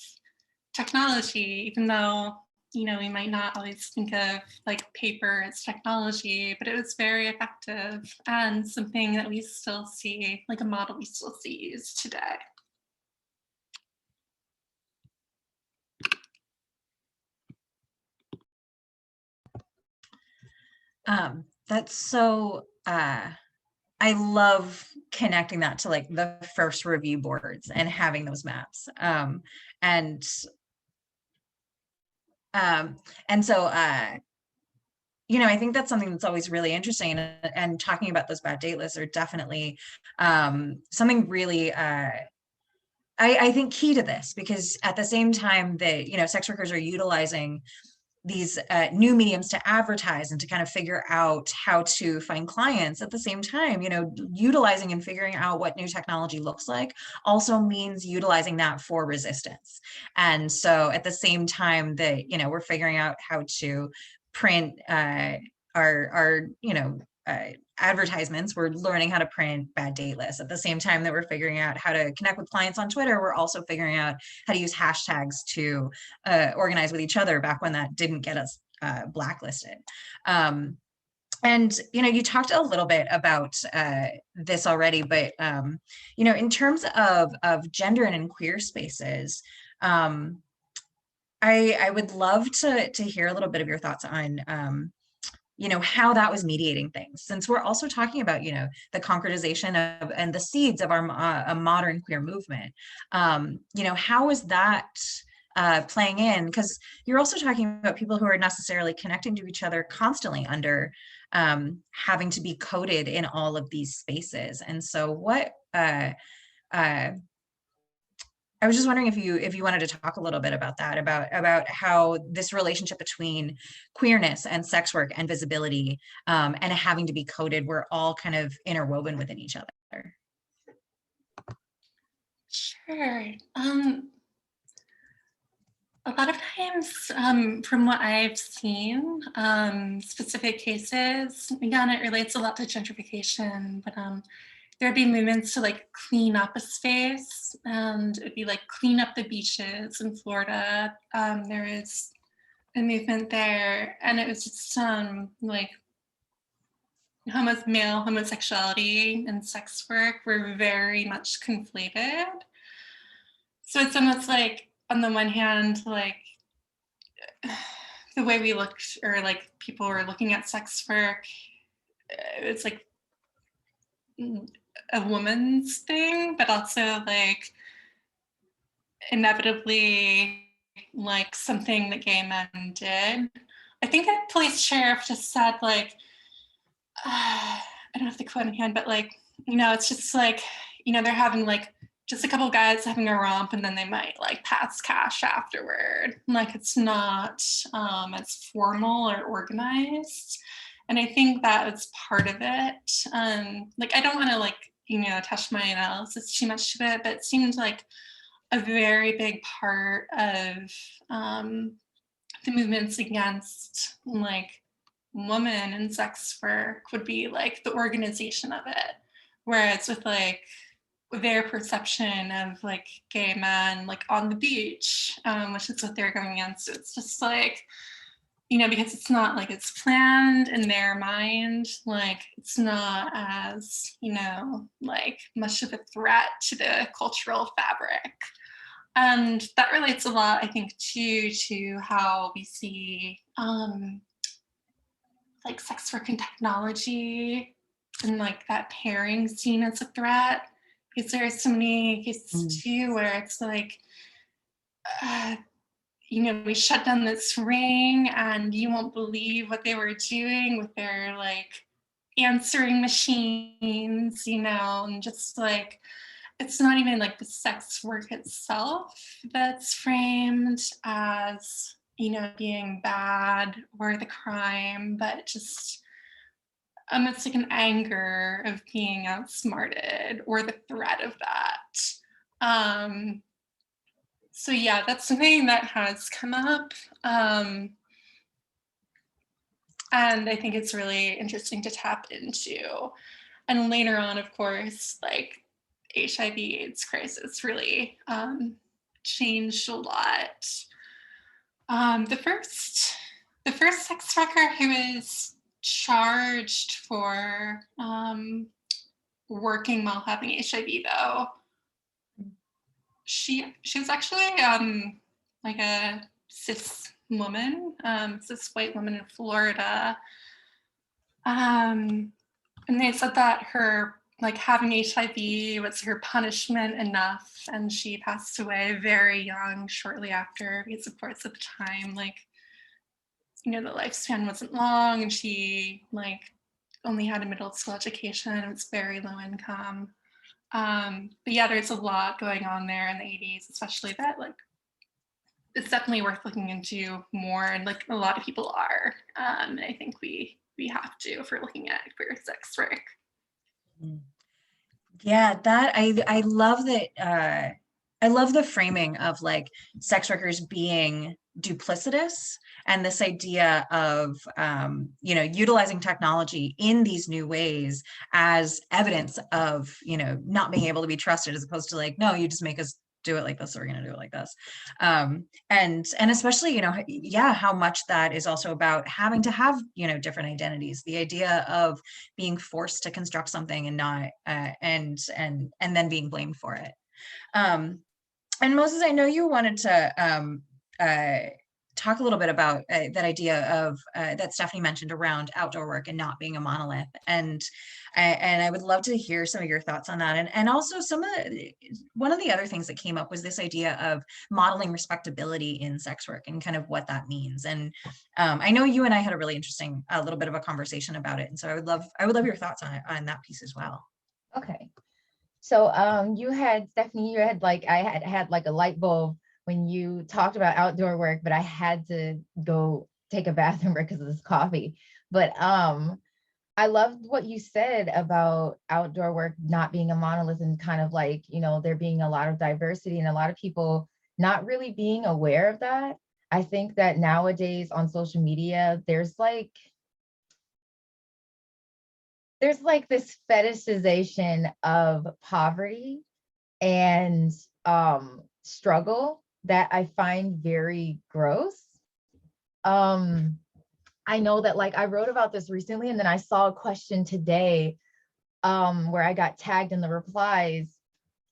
technology, even though, you know, we might not always think of like paper as technology, but it was very effective and something that we still see, like a model we still see used today. That's so, I love connecting that to like the first review boards and having those maps. And so, you know, I think that's something that's always really interesting, and talking about those bad date lists are definitely something really, I think key to this, because at the same time that, you know, sex workers are utilizing these new mediums to advertise and to kind of figure out how to find clients, at the same time, you know, utilizing and figuring out what new technology looks like also means utilizing that for resistance. And so at the same time that, you know, we're figuring out how to print our you know, advertisements, we're learning how to print bad date lists. At the same time that we're figuring out how to connect with clients on Twitter, we're also figuring out how to use hashtags to organize with each other, back when that didn't get us blacklisted. And, you know, you talked a little bit about this already, but, you know, in terms of gender and in queer spaces, I would love to hear a little bit of your thoughts on, you know, how that was mediating things, since we're also talking about, you know, the concretization of and the seeds of our a modern queer movement. You know, how is that playing in? Because you're also talking about people who are necessarily connecting to each other constantly under having to be coded in all of these spaces. And so what I was just wondering if you wanted to talk a little bit about that, about how this relationship between queerness and sex work and visibility and having to be coded, we're all kind of interwoven within each other. Sure. A lot of times, from what I've seen, specific cases, again, it relates a lot to gentrification, but there'd be movements to like clean up a space, and it'd be like clean up the beaches in Florida. There was a movement there, and it was just like male homosexuality and sex work were very much conflated. So it's almost like, on the one hand, like the way we looked, or like people were looking at sex work, it's like a woman's thing, but also like inevitably like something that gay men did. I think a police sheriff just said like, I don't have the quote in hand, but like, you know, it's just like, you know, they're having like just a couple of guys having a romp, and then they might like pass cash afterward. Like it's not as formal or organized. And I think that was part of it. Like, I don't want to like, attach my analysis too much to it, but it seemed like a very big part of the movements against like women and sex work would be like the organization of it. Whereas with like their perception of like gay men like on the beach, which is what they're going against. So it's just like, because it's not like it's planned in their mind, like it's not as, like much of a threat to the cultural fabric. And that relates a lot, I think, too, to how we see like sex work and technology and like that pairing seen as a threat. Because there are so many cases too where it's like, we shut down this ring and you won't believe what they were doing with their like answering machines, and just like, it's not even like the sex work itself that's framed as, being bad or the crime, but just it's like an anger of being outsmarted or the threat of that. So yeah, that's something that has come up. And I think it's really interesting to tap into. And later on, of course, like HIV/AIDS crisis really changed a lot. The first sex worker who was charged for working while having HIV, though, she was actually like a cis woman, cis white woman in Florida. And they said that her like having HIV was her punishment enough, and she passed away very young shortly after, because of course at the time, like, the lifespan wasn't long, and she like only had a middle school education. It was very low income. But yeah, there's a lot going on there in the 80s, especially that like it's definitely worth looking into more, and like a lot of people are. And I think we have to if we're looking at queer sex work. Yeah, that I love that. I love the framing of like sex workers being duplicitous, and this idea of utilizing technology in these new ways as evidence of not being able to be trusted, as opposed to like, no, you just make us do it like this, so we're going to do it like this. And especially how much that is also about having to have different identities, the idea of being forced to construct something and not and then being blamed for it. And Moses, I know you wanted to talk a little bit about that idea of that Stephanie mentioned around outdoor work and not being a monolith, and I would love to hear some of your thoughts on that. And also one of the other things that came up was this idea of modeling respectability in sex work and kind of what that means. And I know you and I had a really interesting little bit of a conversation about it, and so I would love your thoughts on that piece as well. Okay. So Stephanie, I had like a light bulb when you talked about outdoor work, but I had to go take a bathroom break because of this coffee. But I loved what you said about outdoor work not being a monolith, and kind of like, there being a lot of diversity and a lot of people not really being aware of that. I think that nowadays on social media, there's like this fetishization of poverty and struggle that I find very gross. I know that like I wrote about this recently, and then I saw a question today where I got tagged in the replies,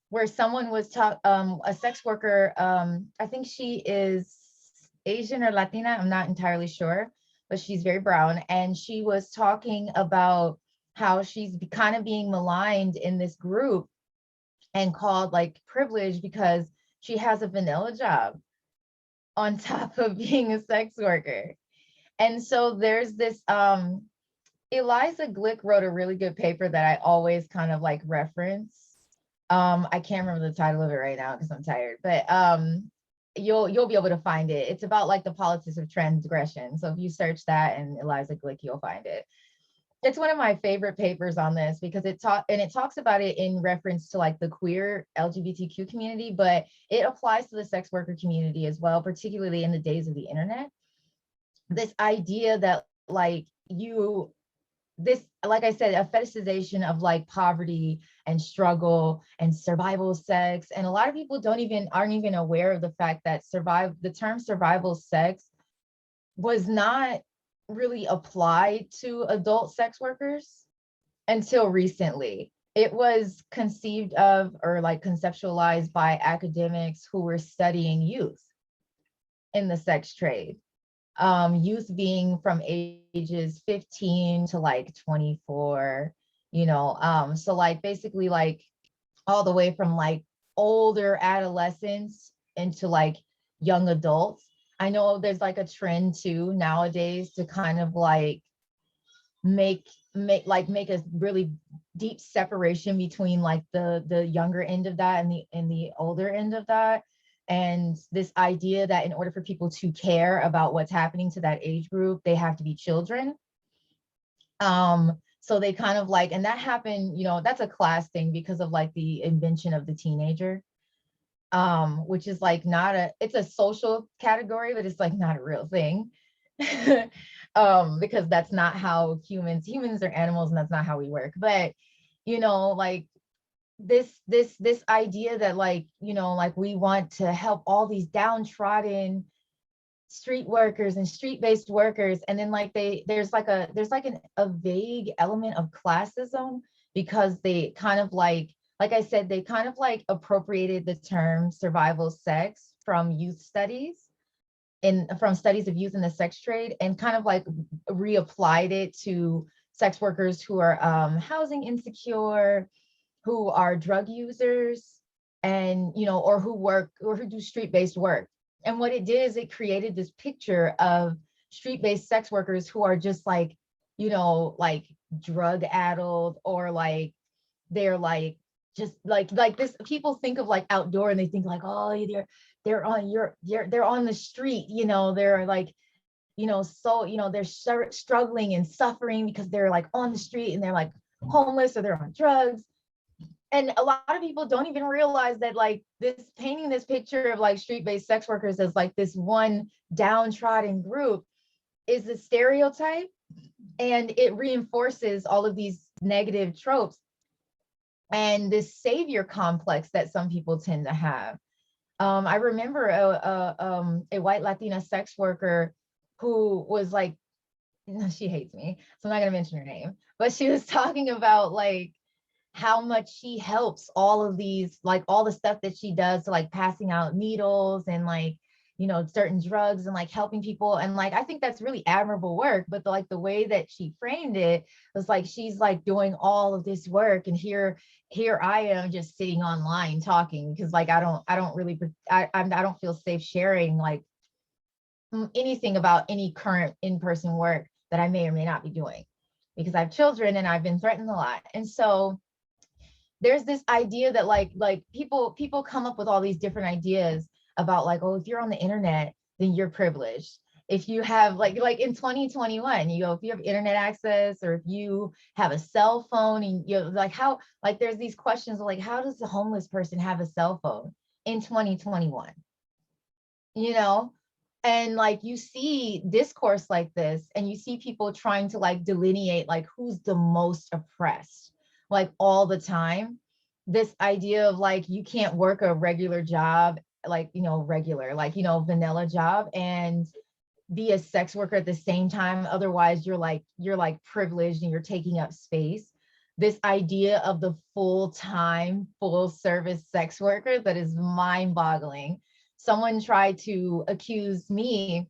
where someone was a sex worker, I think she is Asian or Latina, I'm not entirely sure, but she's very brown, and she was talking about how she's kind of being maligned in this group and called like privileged because she has a vanilla job on top of being a sex worker. And so there's this, Eliza Glick wrote a really good paper that I always kind of like reference. I can't remember the title of it right now because I'm tired, but you'll be able to find it. It's about like the politics of transgression. So if you search that and Eliza Glick, you'll find it. it's one of my favorite papers on this because it talks about it in reference to like the queer LGBTQ community, but it applies to the sex worker community as well, particularly in the days of the internet. This idea that like like I said, a fetishization of like poverty and struggle and survival sex. And a lot of people aren't even aware of the fact that the term survival sex was not really applied to adult sex workers until recently. It was conceived of or like conceptualized by academics who were studying youth in the sex trade. Youth being from ages 15 to like 24, so like basically like all the way from like older adolescents into like young adults. I know there's like a trend too nowadays to kind of like make a really deep separation between like the younger end of that and the older end of that. And this idea that in order for people to care about what's happening to that age group, they have to be children. So they kind of like, and that happened, that's a class thing because of like the invention of the teenager, which is like it's a social category, but it's like not a real thing. Because that's not how humans are animals and that's not how we work. But, like this idea that like, like we want to help all these downtrodden street workers and street-based workers, and then like there's a vague element of classism because they kind of like I said, they kind of like appropriated the term survival sex from youth studies from studies of youth in the sex trade and kind of like reapplied it to sex workers who are housing insecure, who are drug users, and or who do street-based work. And what it did is it created this picture of street-based sex workers who are just like, like drug addled, or like they're like just like this. People think of like outdoor and they think like, oh, they're on the street, they're like, so they're struggling and suffering because they're like on the street and they're like homeless or they're on drugs. And a lot of people don't even realize that like painting this picture of like street-based sex workers as like this one downtrodden group is a stereotype, and it reinforces all of these negative tropes and this savior complex that some people tend to have. I remember a white Latina sex worker who was like, she hates me, so I'm not gonna mention her name, but she was talking about like how much she helps all of these, like all the stuff that she does to like passing out needles and like, certain drugs and like helping people. And like, I think that's really admirable work, but the way that she framed it was like, she's like doing all of this work. And here I am just sitting online talking because like, I don't feel safe sharing like anything about any current in-person work that I may or may not be doing because I have children and I've been threatened a lot. And so there's this idea that like people come up with all these different ideas about like, oh, if you're on the internet, then you're privileged. If you have like in 2021, if you have internet access, or if you have a cell phone, and like how, like there's these questions of like, how does the homeless person have a cell phone in 2021? And like you see discourse like this, and you see people trying to like delineate like who's the most oppressed, like all the time. This idea of like, you can't work a regular job, like, vanilla job and be a sex worker at the same time. Otherwise you're like privileged and you're taking up space. This idea of the full-time, full-service sex worker, that is mind-boggling. Someone tried to accuse me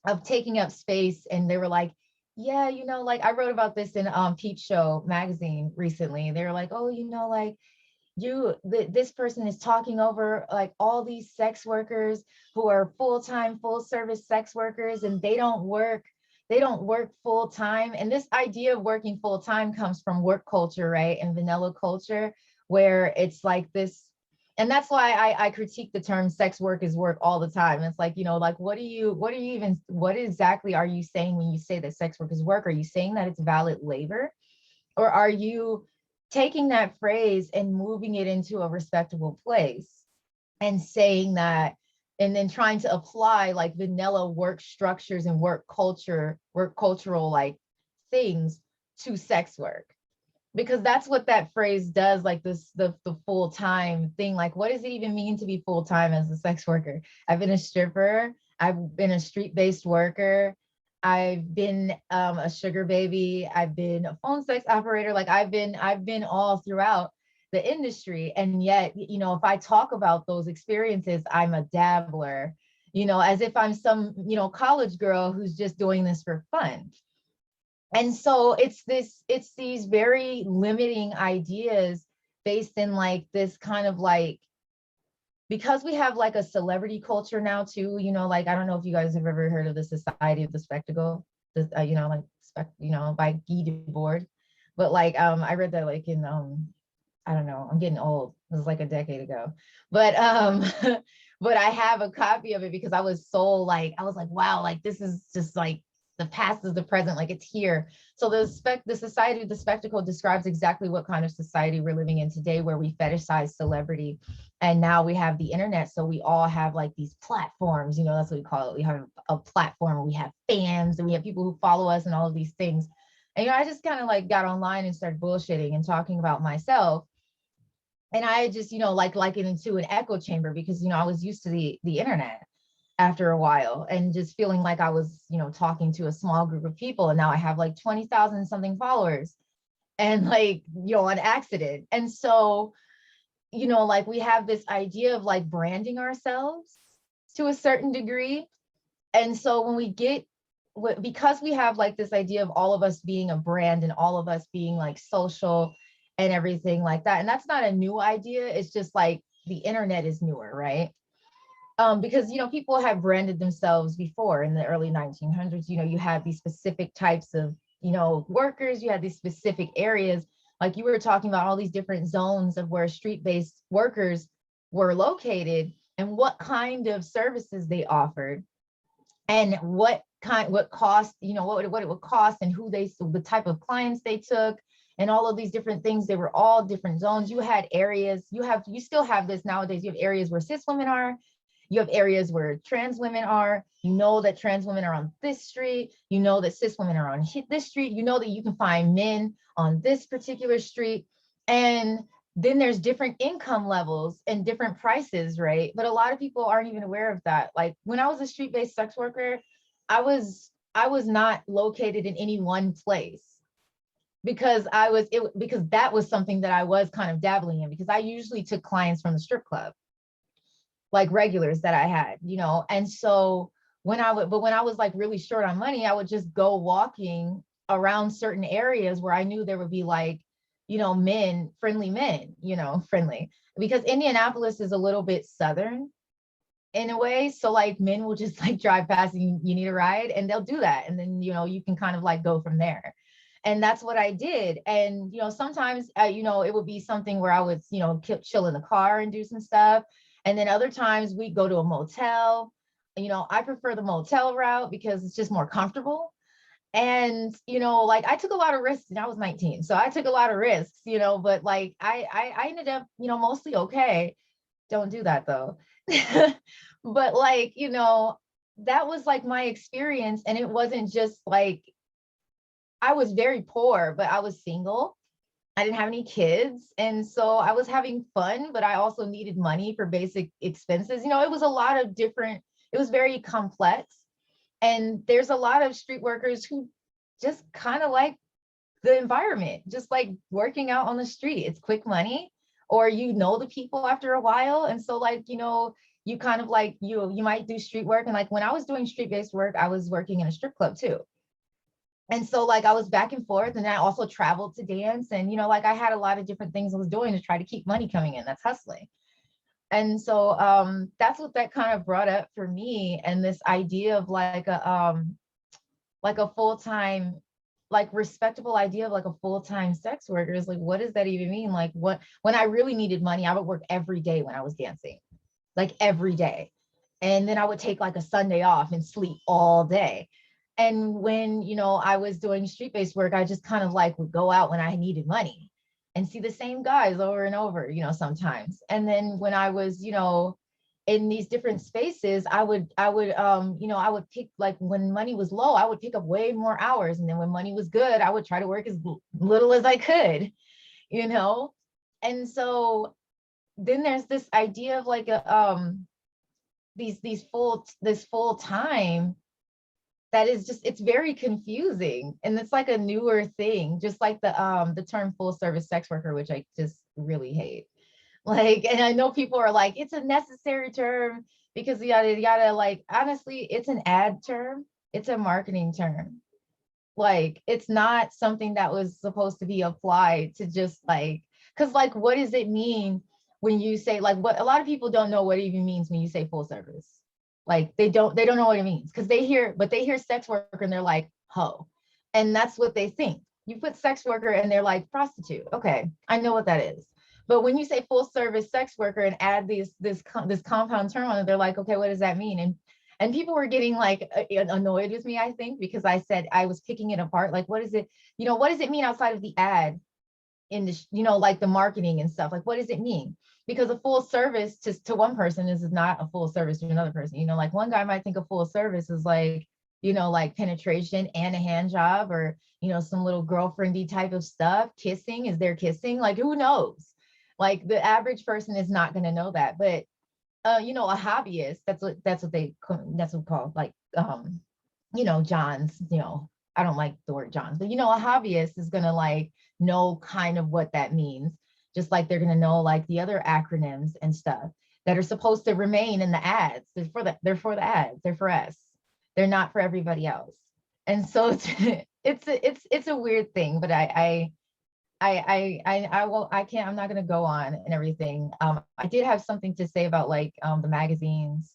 of taking up space, and they were like, yeah, like I wrote about this in Peep Show magazine recently. They were like, oh, like this person is talking over like all these sex workers who are full-time, full-service sex workers, and they don't work full-time. And this idea of working full-time comes from work culture, right? And vanilla culture, where it's like this. And that's why I critique the term sex work is work all the time. It's like, like, what exactly are you saying when you say that sex work is work? Are you saying that it's valid labor? Or are you taking that phrase and moving it into a respectable place and saying that, and then trying to apply like vanilla work structures and work cultural like things to sex work? Because that's what that phrase does, like the full-time thing. Like, what does it even mean to be full-time as a sex worker? I've been a stripper, I've been a street-based worker, I've been a sugar baby, I've been a phone sex operator. Like, I've been all throughout the industry. And yet, if I talk about those experiences, I'm a dabbler, as if I'm some, college girl who's just doing this for fun. And so it's these very limiting ideas based in like this kind of like, because we have like a celebrity culture now too, like, I don't know if you guys have ever heard of the Society of the Spectacle, by Guy Debord. But like, I read that like in, I don't know, I'm getting old. It was like a decade ago. But but I have a copy of it because I was like, wow, like this is just like the past is the present, like it's here. So the Society of the Spectacle describes exactly what kind of society we're living in today, where we fetishize celebrity. And now we have the internet. So we all have like these platforms, that's what we call it. We have a platform, we have fans, and we have people who follow us and all of these things. And I just kind of like got online and started bullshitting and talking about myself. And I just, like it into an echo chamber because, I was used to the internet after a while and just feeling like I was, talking to a small group of people. And now I have like 20,000 something followers and like, on accident. And so, like we have this idea of like branding ourselves to a certain degree. And so when we get, because we have like this idea of all of us being a brand and all of us being like social and everything like that. And that's not a new idea. It's just like the internet is newer, right? Because, people have branded themselves before in the early 1900s. You had these specific types of, workers, you had these specific areas, like you were talking about all these different zones of where street-based workers were located and what kind of services they offered and what cost, what it would cost and the type of clients they took and all of these different things. They were all different zones. You had areas, you still have this nowadays. You have areas where cis women are. You have areas where trans women are. That trans women are on this street. That cis women are on this street. That you can find men on this particular street. And then there's different income levels and different prices, right? But a lot of people aren't even aware of that. Like when I was a street-based sex worker, I was not located in any one place because because that was something that I was kind of dabbling in because I usually took clients from the strip club, like regulars that I had, and so when I was like really short on money, I would just go walking around certain areas where I knew there would be like, friendly men, friendly, because Indianapolis is a little bit Southern in a way. So like men will just like drive past and you need a ride and they'll do that. And then, you can kind of like go from there. And that's what I did. And, sometimes, it would be something where I would, chill in the car and do some stuff. And then other times we go to a motel. I prefer the motel route because it's just more comfortable. And, like I took a lot of risks and I was 19. So I took a lot of risks, but like I ended up, mostly okay. Don't do that though. But like, that was like my experience. And it wasn't just like, I was very poor, but I was single. I didn't have any kids. And so I was having fun, but I also needed money for basic expenses. It was a lot of different, it was very complex. And there's a lot of street workers who just kind of like the environment, just like working out on the street. It's quick money, or the people after a while. And so like, you kind of like, you might do street work. And like when I was doing street-based work, I was working in a strip club too. And so like I was back and forth, and I also traveled to dance, and like I had a lot of different things I was doing to try to keep money coming in. That's hustling. And so that's what that kind of brought up for me, and this idea of like a full-time like respectable idea of like a full-time sex worker is like, what does that even mean? Like what, when I really needed money, I would work every day when I was dancing, like every day. And then I would take like a Sunday off and sleep all day. And when, you know, I was doing street-based work, I just kind of like would go out when I needed money and see the same guys over and over, you know, sometimes. And then when I was, you know, in these different spaces, I would, you know, I would pick, like when money was low, I would pick up way more hours. And then when money was good, I would try to work as little as I could, you know? And so then there's this idea of like a, this full time that is just, it's very confusing. And it's like a newer thing, just like the term full service sex worker, which I just really hate. Like, and I know people are like, it's a necessary term because yada yada. Like, honestly, it's an ad term, it's a marketing term. Like, it's not something that was supposed to be applied to just like, because like, what does it mean when you say, like, what a lot of people don't know what it even means when you say full service. Like they don't know what it means because they hear sex worker and they're like, ho. And that's what they think. You put sex worker and they're like prostitute. Okay, I know what that is. But when you say full service sex worker and add this compound term on it, they're like, okay, what does that mean? And people were getting like annoyed with me, I think, because I said I was picking it apart. Like, what is it? You know, what does it mean outside of the ad in the, you know, like the marketing and stuff? Like, what does it mean? Because a full service to one person is not a full service to another person. You know, like one guy might think a full service is like, you know, like penetration and a hand job, or, you know, some little girlfriendy type of stuff. Kissing, is there kissing? Like, who knows? Like the average person is not going to know that. But you know, a hobbyist, that's what called like you know, Johns, you know, I don't like the word Johns, but you know, a hobbyist is going to like know kind of what that means, just like they're going to know like the other acronyms and stuff that are supposed to remain in the ads. They're for the ads, they're for us, they're not for everybody else. And so it's a weird thing. But I'm not gonna go on and everything. I did have something to say about like the magazines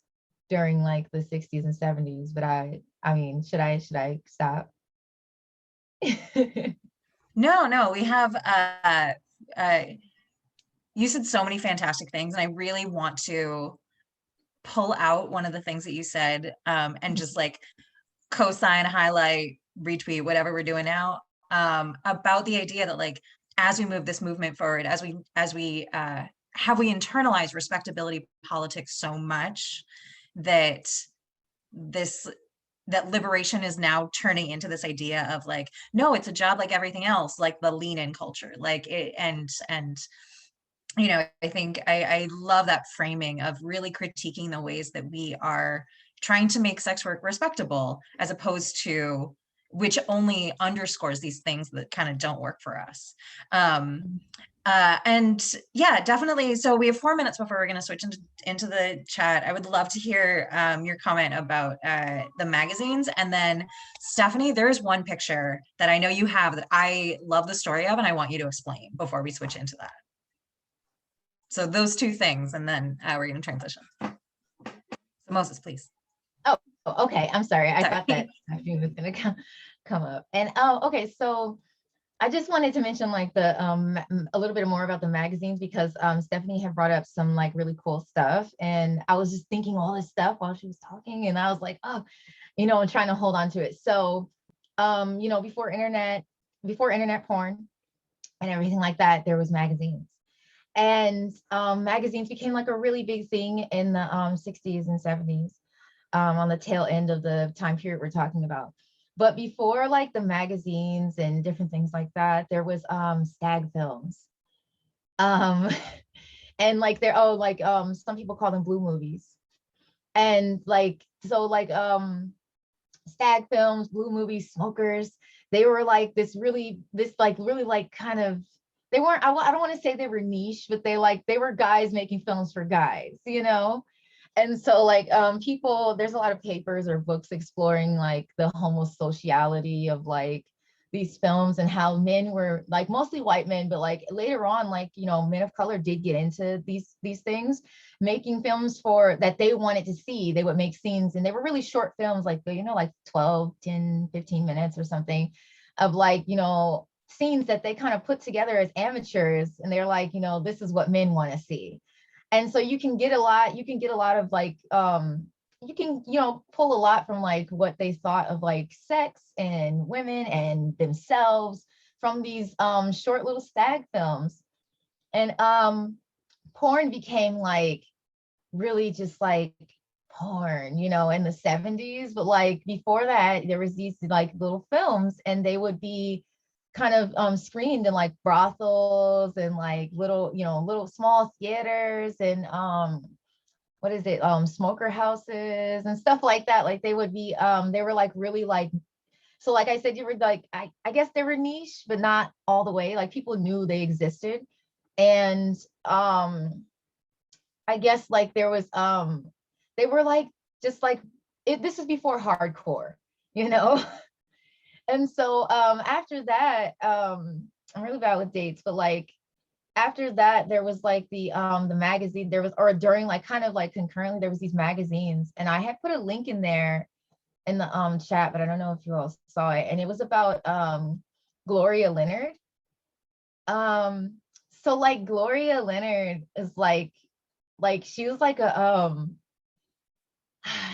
during like the 60s and 70s, but I mean, should I stop? No, we have you said so many fantastic things, and I really want to pull out one of the things that you said, and just like co-sign, highlight, retweet, whatever we're doing now, about the idea that like as we move this movement forward, as we internalized respectability politics so much that that liberation is now turning into this idea of like, no, it's a job like everything else, like the lean in culture, like it, and you know, I think I love that framing of really critiquing the ways that we are trying to make sex work respectable, as opposed to, which only underscores these things that kind of don't work for us. And yeah, definitely. So we have 4 minutes before we're going to switch into the chat. I would love to hear your comment about the magazines. And then Stephanie, there's one picture that I know you have that I love the story of, and I want you to explain before we switch into that. So those two things, and then we're going to transition. So Moses, please. Oh, okay. I'm sorry. I Sorry. thought that Stephanie was going to come up. And okay, so I just wanted to mention like the a little bit more about the magazines, because Stephanie had brought up some like really cool stuff, and I was just thinking all this stuff while she was talking, and I was like, oh, you know, and trying to hold on to it. So you know, before internet porn and everything like that, there was magazines. And magazines became like a really big thing in the 60s and 70s, on the tail end of the time period we're talking about. But before like the magazines and different things like that, there was stag films. And like some people call them blue movies. And like, so like stag films, blue movies, smokers, they were like really kind of, they weren't, I don't want to say they were niche, but they were guys making films for guys, you know? And so like people, there's a lot of papers or books exploring like the homosociality of like these films, and how men were like mostly white men, but like later on, like, you know, men of color did get into these things, making films for that they wanted to see. They would make scenes, and they were really short films, like, you know, like 12, 10, 15 minutes or something. of like, you know, scenes that they kind of put together as amateurs, and they're like, you know, this is what men want to see. And so you can get a lot of like you can, you know, pull a lot from like what they thought of like sex and women and themselves from these short little stag films. And porn became like really just like porn, you know, in the 70s. But like before that, there was these like little films, and they would be kind of screened in like brothels and like little, you know, little small theaters and what is it, smoker houses and stuff like that. Like they would be they were like really like, so like I said, you were like, I guess they were niche, but not all the way. Like people knew they existed. And I guess like there was they were like just like this is before hardcore, you know. And so after that, I'm really bad with dates, but like after that there was like the magazine, there was, or during like kind of like concurrently there was these magazines, and I had put a link in there in the chat, but I don't know if you all saw it, and it was about Gloria Leonard. So like Gloria Leonard is like she was like a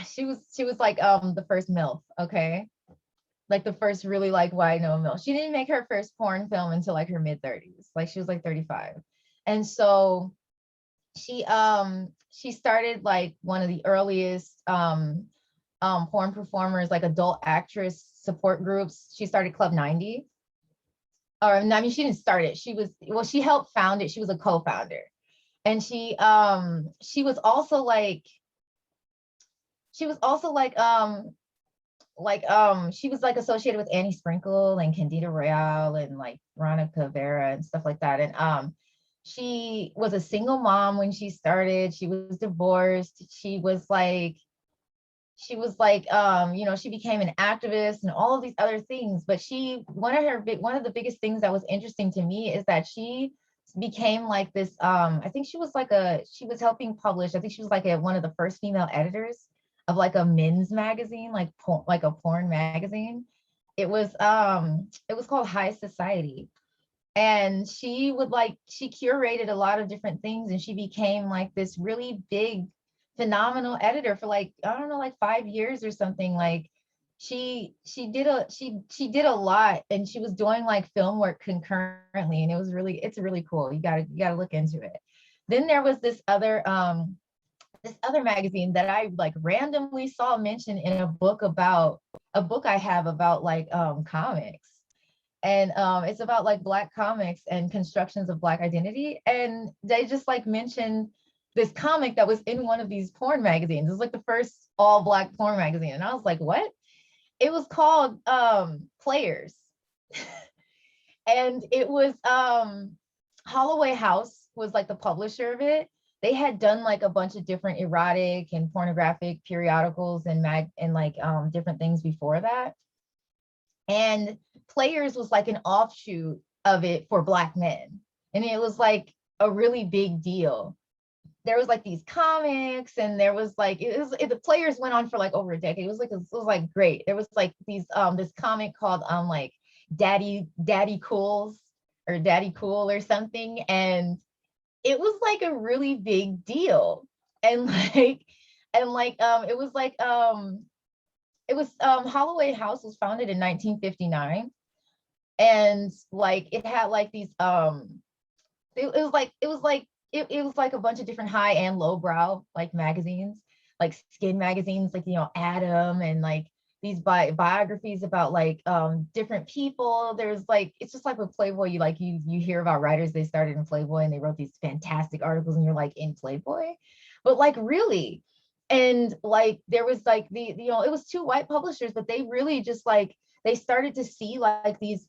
she was like the first MILF, okay? Like the first really like wide known MILF. She didn't make her first porn film until like her mid 30s. Like she was like 35. And so she started like one of the earliest porn performers, like adult actress support groups. She started Club 90. Or I mean, she didn't start it. She was, well, she helped found it. She was a co-founder. And she was also like she was like associated with Annie Sprinkle and Candida Royale and like Veronica Vera and stuff like that. And she was a single mom when she started. She was divorced. She was like you know, she became an activist and all of these other things. But one of the biggest things that was interesting to me is that she became like this I think she was helping publish, I think she was like one of the first female editors of like a men's magazine, like a porn magazine. It was called High Society. And she curated a lot of different things, and she became like this really big phenomenal editor for like, I don't know, like 5 years or something. Like she did a lot, and she was doing like film work concurrently, and it's really cool. You gotta look into it. Then there was this other magazine that I like randomly saw mentioned in a book I have about like comics. And it's about like Black comics and constructions of Black identity. And they just like mentioned this comic that was in one of these porn magazines. It was like the first all Black porn magazine. And I was like, what? It was called Players. And it was Holloway House was like the publisher of it. They had done like a bunch of different erotic and pornographic periodicals and different things before that. And Players was like an offshoot of it for Black men. And it was like a really big deal. There was like these comics, and there was like, the Players went on for like over a decade. It was like great. There was like these, this comic called like Daddy Cools or Daddy Cool or something. And it was like a really big deal. And Holloway House was founded in 1959. And like it had like these it was like a bunch of different high and low brow like magazines, like skin magazines, like, you know, Adam, and like these biographies about like different people. There's like, it's just like with Playboy, you hear about writers, they started in Playboy and they wrote these fantastic articles, and you're like, in Playboy? But like, really? And like there was like it was two white publishers, but they really just like, they started to see like these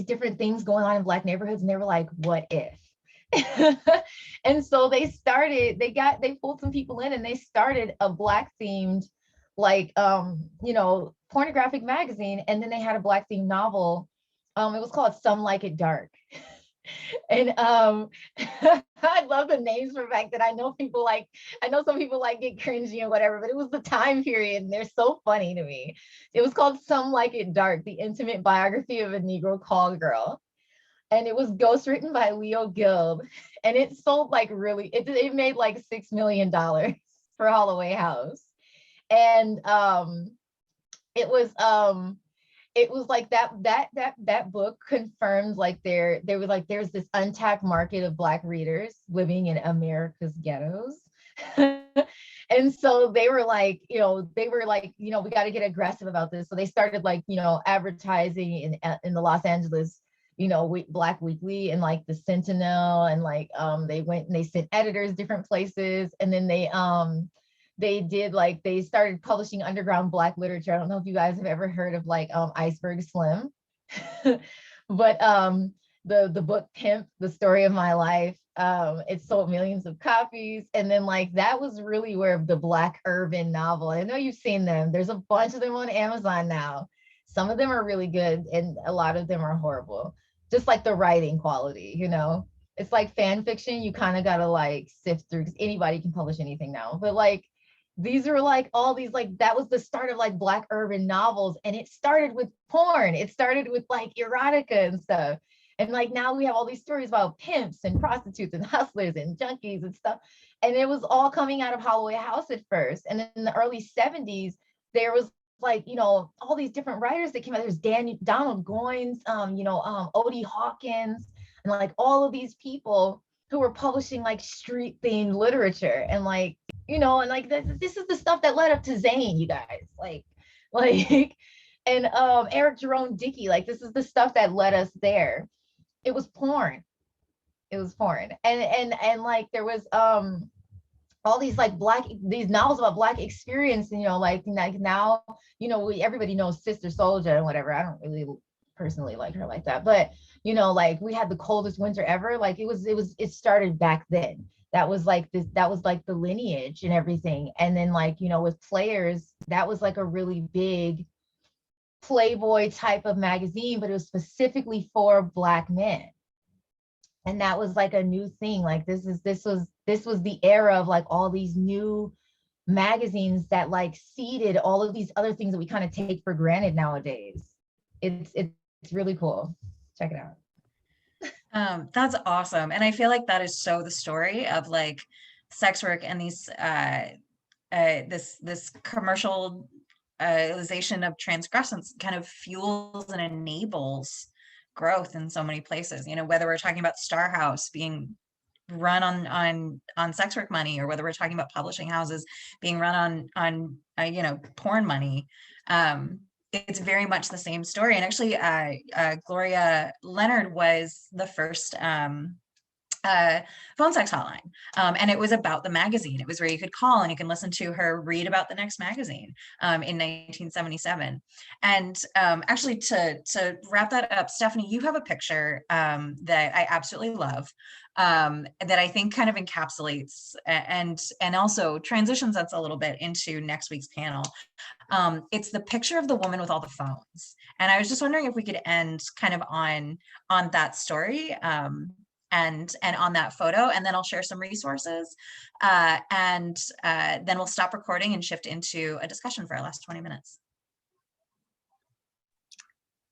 different things going on in Black neighborhoods, and they were like, what if? And so they pulled some people in, and they started a Black themed like pornographic magazine. And then they had a Black themed novel. It was called Some Like It Dark. And I love the names for back then. I know some people like get cringy and whatever, but it was the time period and they're so funny to me. It was called Some Like It Dark, the intimate biography of a Negro call girl. And it was ghostwritten by Leo Gibb. And it sold like really, it made like $6 million for Holloway House. And it was like that book confirmed like there was like there's this untapped market of Black readers living in America's ghettos. And so they were like, we got to get aggressive about this. So they started like, advertising in the Los Angeles, Black Weekly and like the Sentinel, and like they went and they sent editors different places, and then they started publishing underground Black literature. I don't know if you guys have ever heard of like Iceberg Slim, but the book Pimp, The Story of My Life, it sold millions of copies. And then like that was really where the Black urban novel, I know you've seen them, there's a bunch of them on Amazon now. Some of them are really good and a lot of them are horrible, just like the writing quality, it's like fan fiction. You kind of gotta like sift through, because anybody can publish anything now, but like these are like all these, like that was the start of like Black urban novels. And it started with porn. It started with like erotica and stuff. And like now we have all these stories about pimps and prostitutes and hustlers and junkies and stuff. And it was all coming out of Holloway House at first. And in the early 70s, there was like, all these different writers that came out. There's Donald Goines, Odie Hawkins, and like all of these people who were publishing like street themed literature. And like, and like this is the stuff that led up to Zane, you guys, like, and Eric Jerome Dickey, like this is the stuff that led us there. It was porn. And like there was all these like these novels about Black experience, and like now everybody knows Sister Souljah and whatever. I don't really personally like her like that, but like we had The Coldest Winter Ever. Like it started back then. That was like the lineage and everything. And then like with Players, that was like a really big Playboy type of magazine, but it was specifically for Black men. And that was like a new thing. Like this was the era of like all these new magazines that like seeded all of these other things that we kind of take for granted nowadays. It's really cool. Check it out. That's awesome. And I feel like that is so the story of like sex work and these this commercialization of transgressance kind of fuels and enables growth in so many places. Whether we're talking about Star House being run on sex work money, or whether we're talking about publishing houses being run on porn money. It's very much the same story. And actually, Gloria Leonard was the first phone sex hotline. And it was about the magazine. It was where you could call and you can listen to her read about the next magazine in 1977. And actually to wrap that up, Stephanie, you have a picture that I absolutely love, that I think kind of encapsulates and also transitions us a little bit into next week's panel. It's the picture of the woman with all the phones. And I was just wondering if we could end kind of on that story. And on that photo, and then I'll share some resources, and then we'll stop recording and shift into a discussion for our last 20 minutes.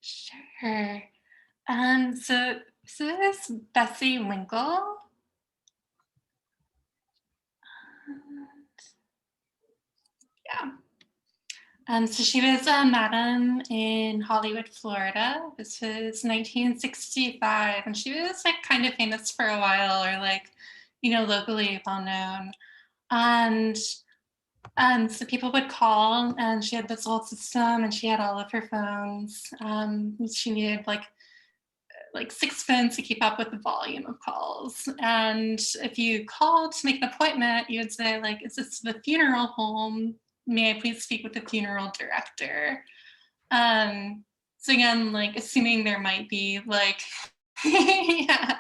Sure. So this is Bessie Winkle. Yeah. So she was a madam in Hollywood, Florida. This was 1965, and she was like kind of famous for a while, or like, locally well known. And so people would call, and she had this whole system, and she had all of her phones. She needed like 6 phones to keep up with the volume of calls. And if you called to make an appointment, you would say like, "Is this the funeral home? May I please speak with the funeral director?" So again, like assuming there might be like, yeah,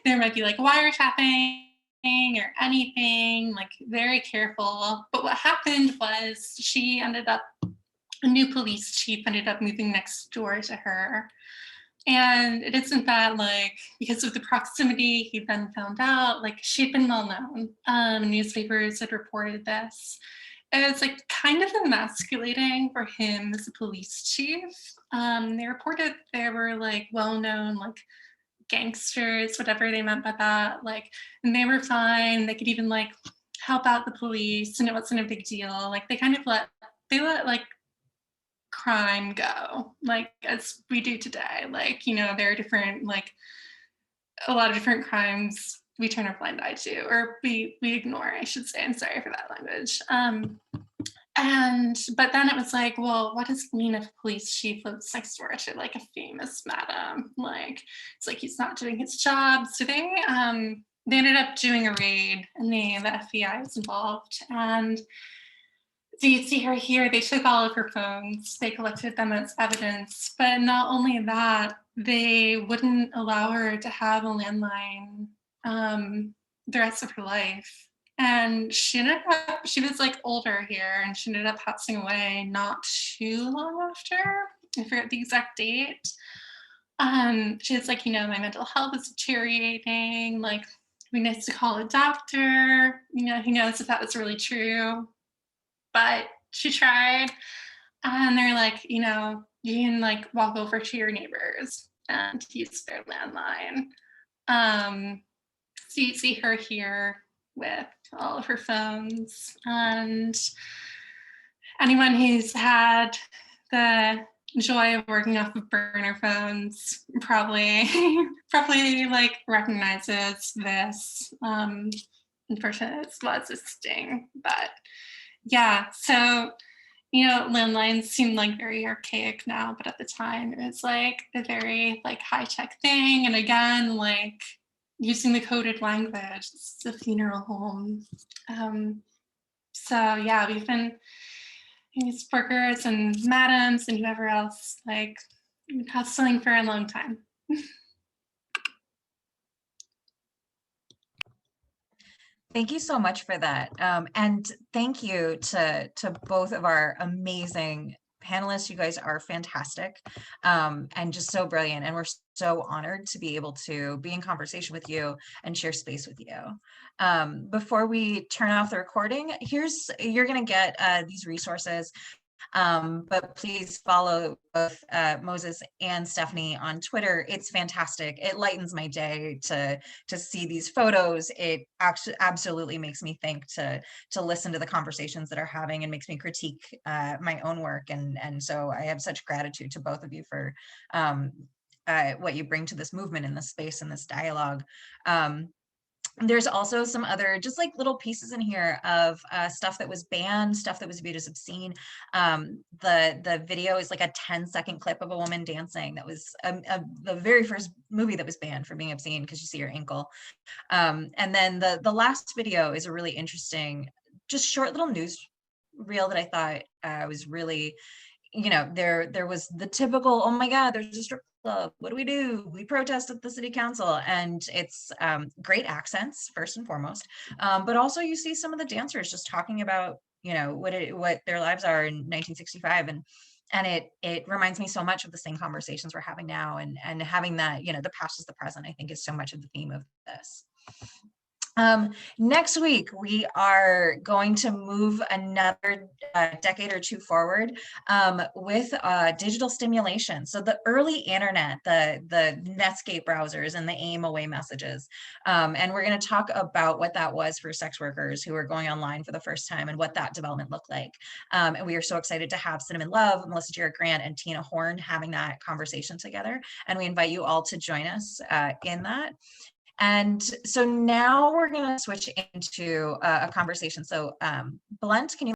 there might be like wiretapping or anything, like very careful. But what happened was a new police chief ended up moving next door to her. And it isn't that, like, because of the proximity, he then found out, like, she'd been well known. Newspapers had reported this. And it's like kind of emasculating for him as a police chief. They reported there were like well-known like gangsters, whatever they meant by that, like, and they were fine. They could even like help out the police, and it wasn't a big deal. Like they kind of let like crime go, like as we do today. Like, you know, there are different like a lot of different crimes we turn a blind eye to, or we ignore, I should say. I'm sorry for that language. But then it was like, well, what does it mean if a police chief lives next door to like a famous madam? Like, it's like he's not doing his job. So they ended up doing a raid, and the FBI was involved. And so you see her here, they took all of her phones, they collected them as evidence. But not only that, they wouldn't allow her to have a landline the rest of her life. And she was like older here, and she ended up passing away not too long after. I forget the exact date. She was like, you know, my mental health is deteriorating. Like, we need to call a doctor. You know, who knows if that was really true. But she tried. And they're like, you know, you can like walk over to your neighbors and use their landline. So you see her here with all of her phones, and anyone who's had the joy of working off of burner phones probably like recognizes this person as was assisting. But yeah, so you know, landlines seem like very archaic now, but at the time it was like a very like high-tech thing. And again, like using the coded language, it's a funeral home. So yeah, we've been these workers and madams and whoever else like hustling for a long time. Thank you so much for that. And thank you to both of our amazing panelists. You guys are fantastic and just so brilliant. And we're so honored to be able to be in conversation with you and share space with you. Before we turn off the recording, you're going to get these resources. But please follow both Moses and Stephanie on Twitter. It's fantastic. It lightens my day to see these photos. It actually absolutely makes me think to listen to the conversations that are having, and makes me critique my own work. And so I have such gratitude to both of you for what you bring to this movement in this space and this dialogue. There's also some other just like little pieces in here of stuff that was banned, stuff that was viewed as obscene. The video is like a 10-second clip of a woman dancing. That was the very first movie that was banned for being obscene, because you see her ankle. And then the last video is a really interesting, just short little news reel that I thought was really, you know, there was the typical, oh my God, there's a strip club. What do? We protest at the city council. And it's great accents, first and foremost. But also you see some of the dancers just talking about, you know, what their lives are in 1965. And it reminds me so much of the same conversations we're having now, and having that, you know, the past is the present, I think is so much of the theme of this. Next week, we are going to move another decade or two forward with digital stimulation. So the early internet, the Netscape browsers and the AIM away messages. And we're going to talk about what that was for sex workers who are going online for the first time, and what that development looked like. And we are so excited to have Cinnamon Love, Melissa Jarrett Grant, and Tina Horn having that conversation together. And we invite you all to join us in that. And so now we're going to switch into a conversation. So Blunt, can you